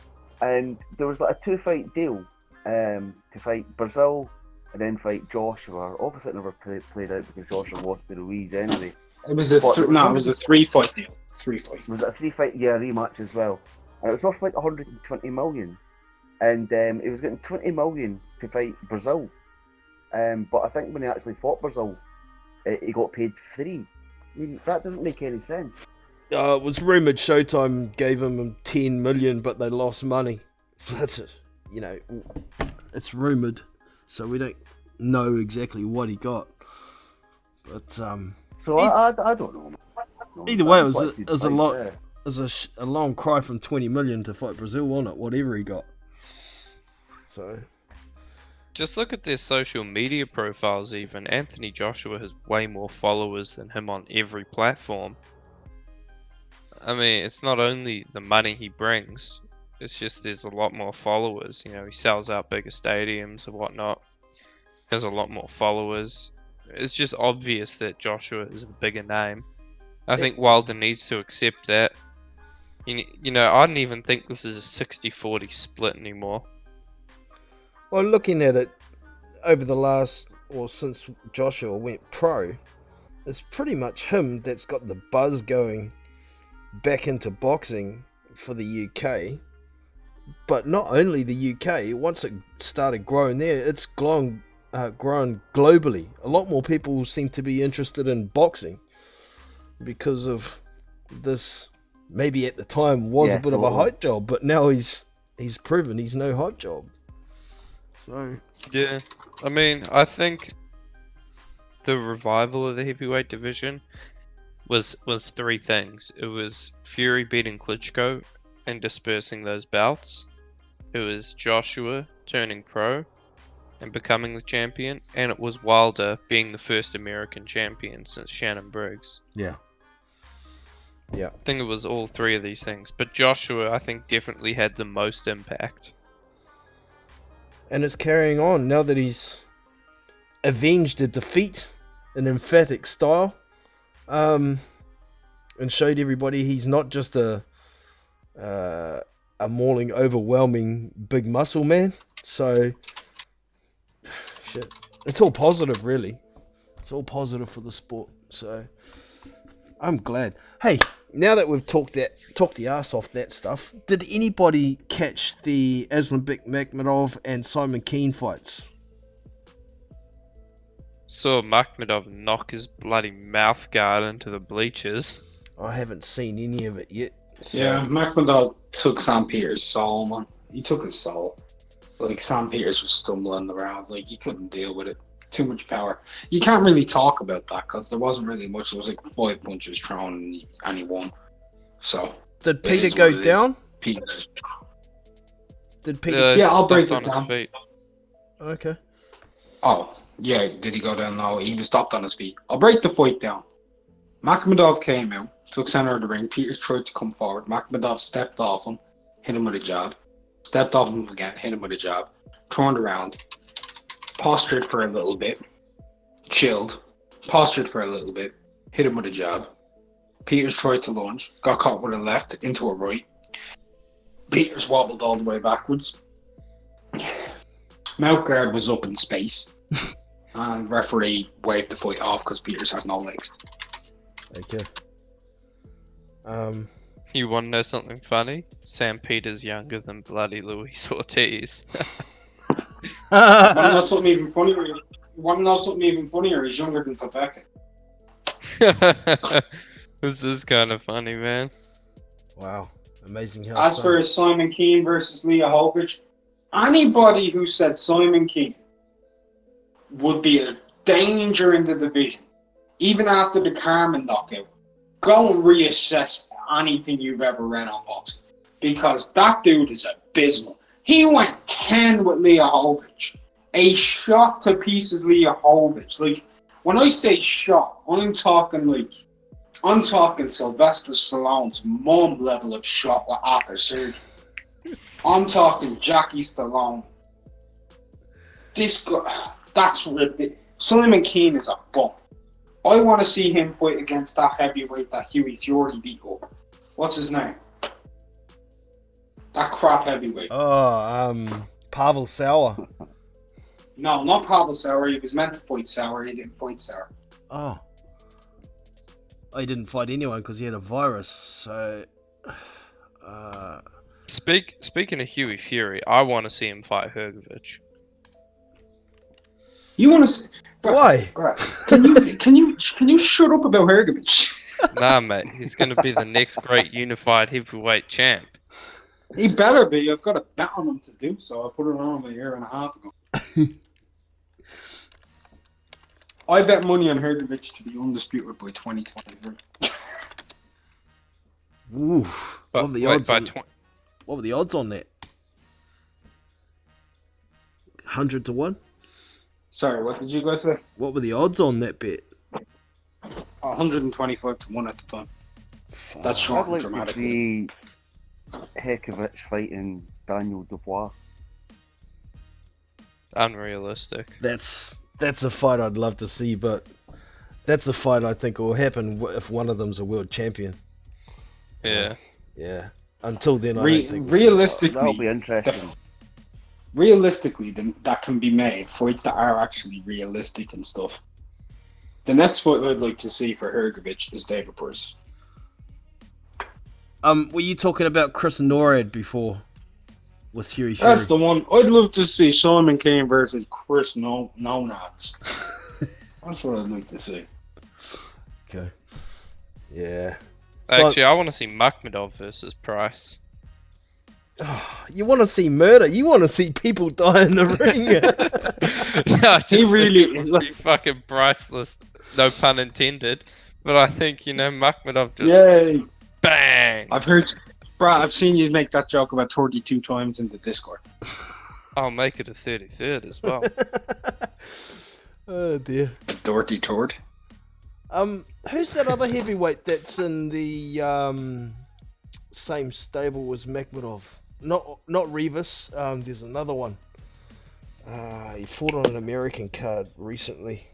and there was like a 2-fight deal to fight Brazil and then fight Joshua. Obviously, it never played out because Joshua lost to Ruiz anyway. It was a 3-fight deal. 3 fights. Was it a 3-fight rematch as well? And it was worth like 120 million, and he was getting 20 million to fight Brazil. But I think when he actually fought Brazil, he got paid 3. I mean, that doesn't make any sense. it was rumoured Showtime gave him 10 million, but they lost money. That's it. You know, it's rumoured, so we don't know exactly what he got. But So I don't know. Either way, it was That's what a he'd lot. fight, yeah. It was a long cry from 20 million to fight Brazil, wasn't it? Whatever he got. So Just look at their social media profiles even. Anthony Joshua has way more followers than him on every platform. I mean, it's not only the money he brings, it's just there's a lot more followers. You know, he sells out bigger stadiums and whatnot. Has a lot more followers. It's just obvious that Joshua is the bigger name. I think Wilder needs to accept that. You know, I don't even think this is a 60-40 split anymore. well, looking at it over the last, or since Joshua went pro, it's pretty much him that's got the buzz going back into boxing for the UK. But not only the UK, once it started growing there, it's grown globally. A lot more people seem to be interested in boxing because of this. Maybe at the time was a bit of a hype job, but now he's proven he's no hype job. So Yeah, I mean, I think the revival of the heavyweight division was 3 things. It was Fury beating Klitschko and dispersing those bouts. It was Joshua turning pro and becoming the champion, and it was Wilder being the first American champion since Shannon Briggs. Yeah. I think it was all three of these things, but Joshua, I think, definitely had the most impact. And it's carrying on now that he's avenged a defeat in emphatic style, and showed everybody he's not just a mauling, overwhelming big muscle man. So, shit, it's all positive, really. It's all positive for the sport. So, I'm glad. Hey, now that we've talked the ass off that stuff, did anybody catch the Aslanbek Makhmudov and Simon Keane fights? Saw Makhmudov knock his bloody mouth guard into the bleachers. I haven't seen any of it yet. So. Yeah, Makhmudov took Sam Peters' soul, man. He took his soul. Like, Sam Peters was stumbling around. Like, he couldn't deal with it. Too much power. You can't really talk about that because there wasn't really much. There was like 5 punches thrown and he won. So. Did Peter go down? Peters. Did Peter? Yeah, I'll break it on his down. feet. Okay. Oh, yeah, did he go down? No, he was stopped on his feet. I'll break the fight down. Makhmudov came out, took center of the ring. Peters tried to come forward. Makhmudov stepped off him, hit him with a jab. Stepped off him again, hit him with a jab. Turned around, postured for a little bit, chilled, postured for a little bit, hit him with a jab. Peters tried to lunge, got caught with a left into a right. Peters wobbled all the way backwards. Mouthguard was up in space, and referee waved the fight off because Peters had no legs. Okay. You want to know something funny? Sam Peters younger than bloody Luis Ortiz. Want to know something even funnier? He's younger than Paveka. This is kind of funny, man. Wow. Amazing how. As for Simon Keane versus Leah Hovich, anybody who said Simon Keane would be a danger in the division, even after the Carmen knockout, go and reassess anything you've ever read on boxing. Because that dude is abysmal. He went 10 with Leah Hovich. A shot to pieces Leah Hovich. Like, when I say shot, I'm talking Sylvester Stallone's mom level of shot after surgery. I'm talking Jackie Stallone. This guy, that's ridiculous. Simon Keane is a bum. I want to see him fight against that heavyweight that Hughie Fury beat up. What's his name? That crap heavyweight. Pavel Sauer. No, not Pavel Sauer. He was meant to fight Sauer. He didn't fight Sauer. Oh. He didn't fight anyone because he had a virus. So. Speaking of Hughie Fury, I want to see him fight Hrgovic. You want to? Why? Can you shut up about Hrgovic? Nah, mate, he's going to be the next great unified heavyweight champ. He better be. I've got a bet on him to do so. I put it on him a year and a half ago. I bet money on Hrgovic to be undisputed by 2023. Ooh. But, What were the wait, odds? by What were the odds on that? 100 to 1? Sorry, what did you guys say? What were the odds on that bet? 125 to 1 at the time. That's short I'd and like to dramatic. see Hekovic fighting Daniel Dubois. unrealistic. That's a fight I'd love to see, but that's a fight I think will happen if one of them's a world champion. Yeah. Yeah. Until then, I don't think so. Realistically, That'll be interesting. realistically, that can be made. Fights that are actually realistic and stuff. The next fight I'd like to see for Hrgovic is David Price. Were you talking about Chris Norad before with Hughie Fury? That's the one. I'd love to see Simon Kane versus Chris Nonads. That's what I'd like to see. Okay. Yeah. Actually, I want to see Makhmudov versus Price. You want to see murder? You want to see people die in the ring? No, just He really- it would be fucking priceless. No pun intended. But I think, Makhmudov just Yay! bang. I've heard Brad, I've seen you make that joke about 32 times in the Discord. I'll make it a 33rd as well. Oh dear. Dirty turd. Who's that other heavyweight that's in the same stable as Makhmudov? Not Rivas. There's another one. He fought on an American card recently.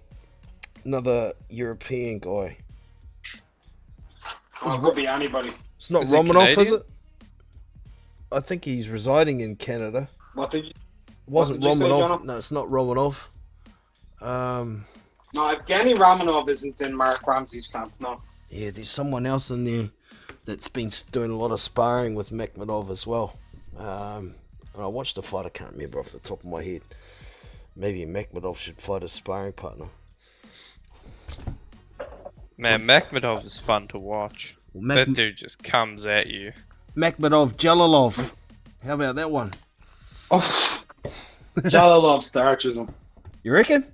Another European guy. It could be anybody. It's not Is it Romanov, is Canadian? it? I think he's residing in Canada. What did you? Wasn't did you say, Romanov? Jono? No, it's not Romanov. No, Evgeny Romanov isn't in Mark Ramsey's camp. No. Yeah, there's someone else in there that's been doing a lot of sparring with Makhmudov as well. And I watched the fight. I can't remember off the top of my head. Maybe Makhmudov should fight a sparring partner. Man, Makhmudov is fun to watch. Well, That dude just comes at you. Makhmudov Jalalov. How about that one? Oh, Jalalov starches him. You reckon?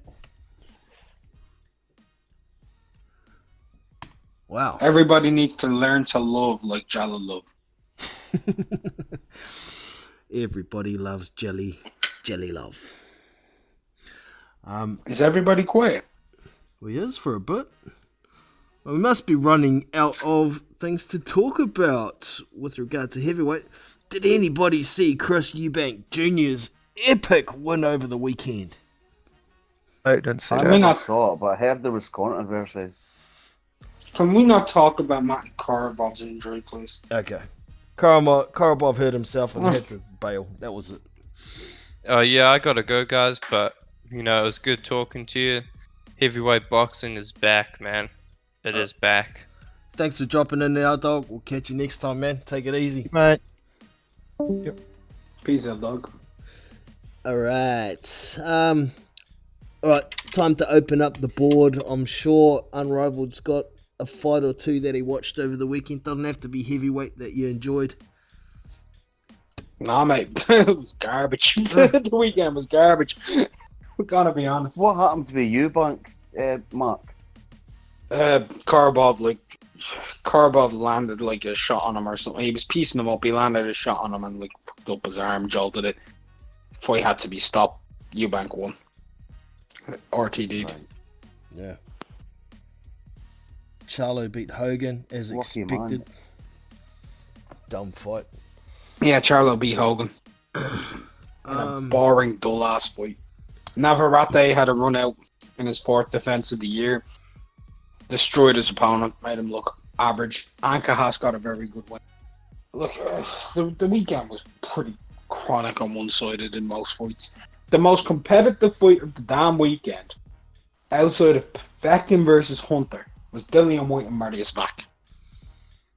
Wow. Everybody needs to learn to love like Jalalov. Everybody loves jelly love. Is everybody quiet? Well, yes, for a bit. Well, we must be running out of things to talk about with regard to heavyweight. Did anybody see Chris Eubank Jr.'s epic win over the weekend? I didn't see I that. mean, I saw it, but I heard there was controversy. Can we not talk about Matt Korobov's injury, please? Okay. Korobov hurt himself and had to bail. That was it. Oh yeah, I gotta go, guys. But you know, it was good talking to you. Heavyweight boxing is back, man. It is back. Thanks for dropping in there, dog. We'll catch you next time, man. Take it easy. Mate. Peace out, dog. Alright. Alright, time to open up the board. I'm sure Unrivaled's got a fight or two that he watched over the weekend. Doesn't have to be heavyweight that you enjoyed. Nah, mate. It was garbage. The weekend was garbage. We gotta be honest. What happened to the Eubank, Mark? Korobov landed like a shot on him or something. He was piecing him up. He landed a shot on him and like fucked up his arm, jolted it. Fight had to be stopped. Eubank won. RTD'd. Yeah. Charlo beat Hogan as Lucky expected. man. Dumb fight. Yeah, Charlo beat Hogan. In a boring, dull ass fight. Navarrete had a run out in his fourth defense of the year. Destroyed his opponent, made him look average. Ancajas got a very good win. Look, the weekend was pretty chronic and one-sided in most fights. The most competitive fight of the damn weekend, outside of Beckham versus Hunter, was Dillian White and Marius Vac.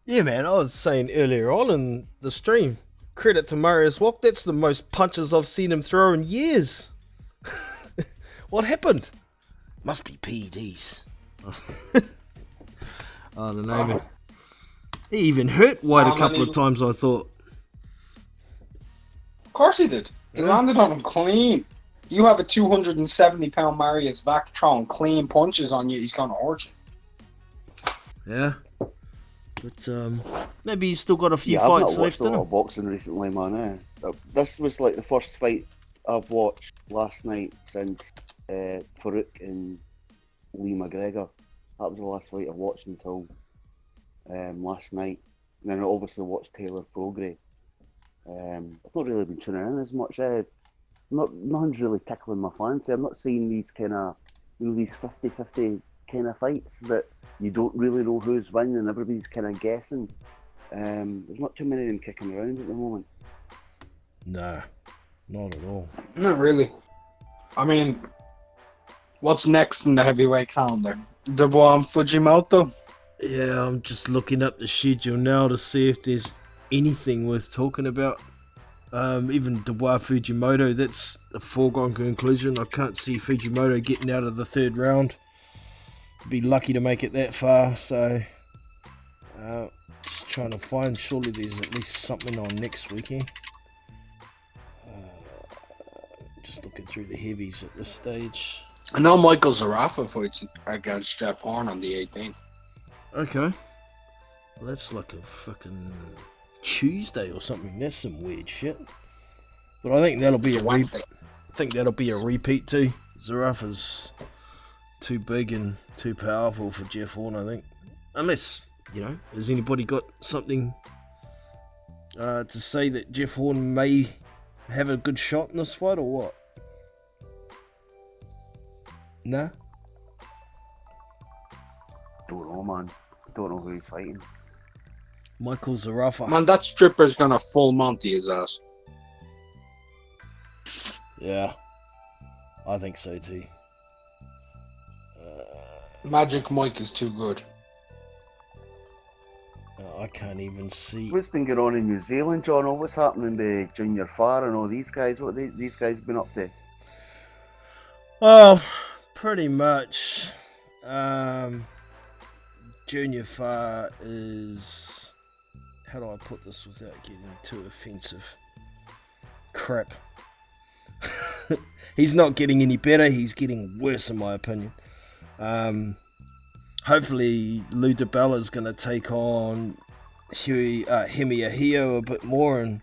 Yeah, man, I was saying earlier on in the stream, credit to Marius Walk, that's the most punches I've seen him throw in years. What happened? Must be PEDs. I don't know, man. He even hurt White a couple of times, I thought. Of course he did. He landed on him clean. You have a 270-pound Marius Vac throwing clean punches on you, he's going to hurt you. Yeah. But maybe he's still got a few Yeah, I've fights not watched left a in lot him. of boxing recently, man. This was like the first fight I've watched last night since Farouk and Lee McGregor. That was the last fight I watched until last night. And then I obviously watched Taylor Prograis. I've not really been tuning in as much. Nothing's really tickling my fancy. I'm not seeing these kind of, these 50-50 kind of fights that you don't really know who's winning and everybody's kind of guessing. There's not too many of them kicking around at the moment. Nah, not at all. Not really. I mean, what's next in the heavyweight calendar? Dubois and Fujimoto? Yeah, I'm just looking up the schedule now to see if there's anything worth talking about. Even Dubois Fujimoto, that's a foregone conclusion. I can't see Fujimoto getting out of the third round. Be lucky to make it that far, so just trying to find, surely there's at least something on next weekend. Just looking through the heavies at this stage. I know Michael Zarafa fights against Jeff Horn on the 18th. Okay. Well, that's like a fucking Tuesday or something. That's some weird shit. But I think that'll be It's Wednesday. I think that'll be a repeat too. Zarafa's too big and too powerful for Jeff Horn, I think. Unless, has anybody got something to say that Jeff Horn may have a good shot in this fight or what? Nah? Don't know, man. Don't know who he's fighting. Michael Zarafa. Man, that stripper's gonna full Monty his ass. Yeah, I think so too. Magic Mike is too good. I can't even see. What's been going on in New Zealand, John? What's happening to Junior Farr and all these guys? What these guys been up to? Well, pretty much. Junior Farr is. How do I put this without getting too offensive? Crap. He's not getting any better. He's getting worse, in my opinion. Hopefully, Lou DiBella's going to take on Hemi Ahio a bit more, and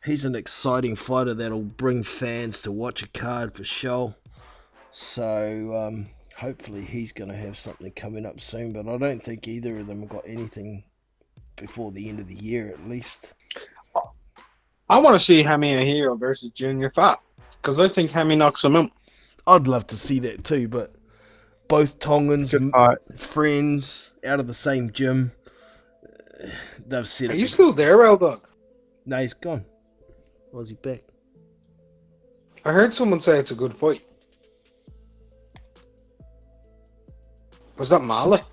he's an exciting fighter that'll bring fans to watch a card for sure. So hopefully he's going to have something coming up soon, but I don't think either of them have got anything before the end of the year at least. I want to see Hemi Ahio versus Junior Fat, because I think Hemi knocks him out. I'd love to see that too, but both Tongans, Good fight. friends, out of the same gym. They've said Are it. you still there, L-Dog? No, he's gone. Was he back? I heard someone say it's a good fight. Was that Mala?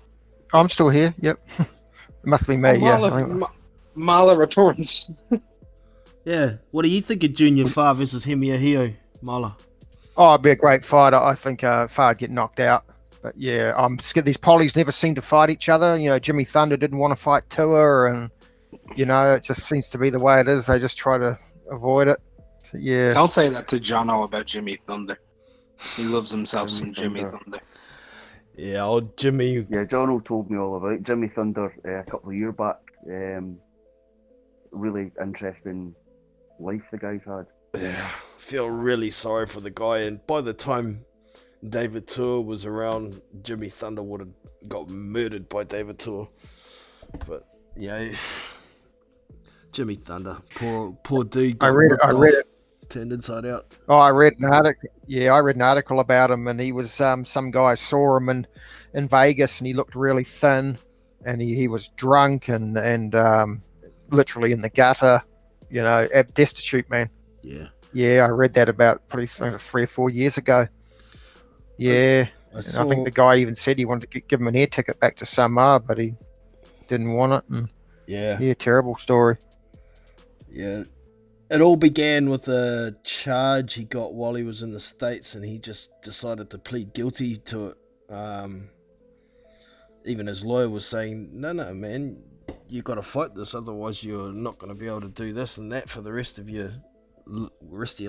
I'm still here. Yep. It must be me. Yeah. I think Mala returns. Yeah. What do you think of Junior Farr versus Hemi Ahio, Mala? Oh, it'd be a great fight. I think Far'd get knocked out. But yeah, I'm scared. These pollies never seem to fight each other. Jimmy Thunder didn't want to fight Tua, and it just seems to be the way it is. They just try to avoid it. So, yeah. Don't say that to Jono about Jimmy Thunder. He loves himself some Jimmy Thunder. Thunder. Yeah, old Jimmy. Yeah, John told me all about Jimmy Thunder a couple of years back. Really interesting life the guy's had. Yeah, feel really sorry for the guy. And by the time David Tua was around, Jimmy Thunder would have got murdered by David Tua. But yeah, Jimmy Thunder, poor dude. I read it. Turned inside out. Oh, I read an article. Yeah, I read an article about him, and he was some guy saw him in Vegas, and he looked really thin, and he was drunk and literally in the gutter, destitute, man. Yeah. Yeah, I read that about probably 3 or 4 years ago. Yeah, I think the guy even said he wanted to give him an air ticket back to Samoa, but he didn't want it. And yeah, terrible story. Yeah. It all began with a charge he got while he was in the States, and he just decided to plead guilty to it. Even his lawyer was saying, no, man, you got to fight this, otherwise you're not going to be able to do this and that for the rest of your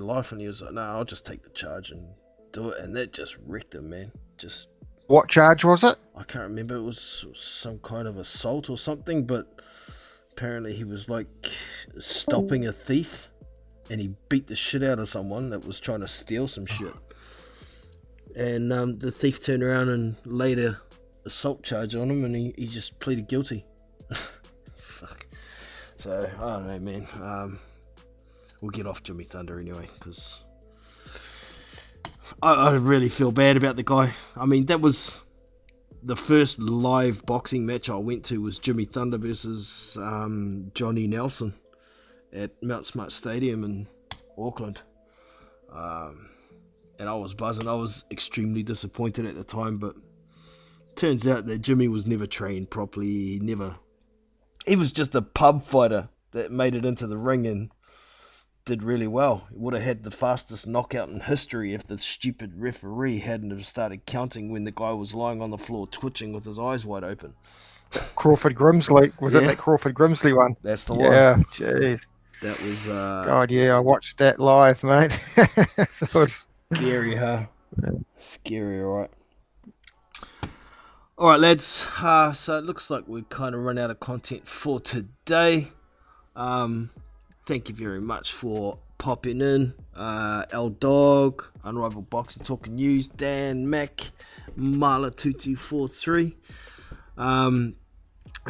life. And he was like, no, I'll just take the charge and do it. And that just wrecked him, man. Just What charge was it? I can't remember. It was some kind of assault or something, but apparently he was like stopping a thief, and he beat the shit out of someone that was trying to steal some shit. And the thief turned around and laid a assault charge on him, and he just pleaded guilty. Fuck. So I don't know, man. We'll get off Jimmy Thunder anyway, because I really feel bad about the guy. I mean, that was the first live boxing match I went to, was Jimmy Thunder versus Johnny Nelson at Mount Smart Stadium in Auckland. And I was buzzing. I was extremely disappointed at the time, but turns out that Jimmy was never trained properly. He was just a pub fighter that made it into the ring and did really well. He would have had the fastest knockout in history if the stupid referee hadn't have started counting when the guy was lying on the floor twitching with his eyes wide open. Crawford Grimsley. Was it Yeah. that Crawford Grimsley one? That's the one. Yeah, jeez. That was God, yeah, I watched that live, mate. It was scary, huh? Scary, alright. Alright, lads. So it looks like we've kind of run out of content for today. Thank you very much for popping in. L Dog, Unrivaled Boxing Talking News, Dan Mac, Marla2243. And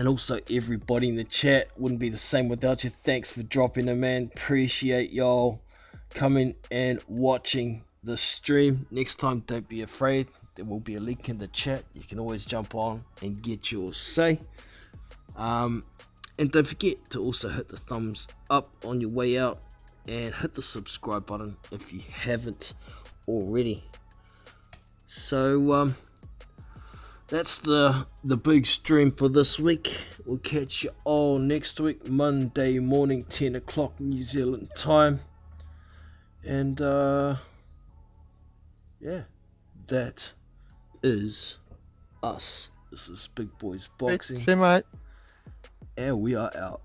also everybody in the chat. Wouldn't be the same without you. Thanks for dropping in, man. Appreciate y'all coming and watching the stream. Next time, don't be afraid. There will be a link in the chat. You can always jump on and get your say. And don't forget to also hit the thumbs up on your way out and hit the subscribe button if you haven't already. So that's the big stream for this week. We'll catch you all next week, Monday morning, 10 o'clock New Zealand time. And yeah, that is us. This is Big Boys Boxing, See you, mate. and we are out.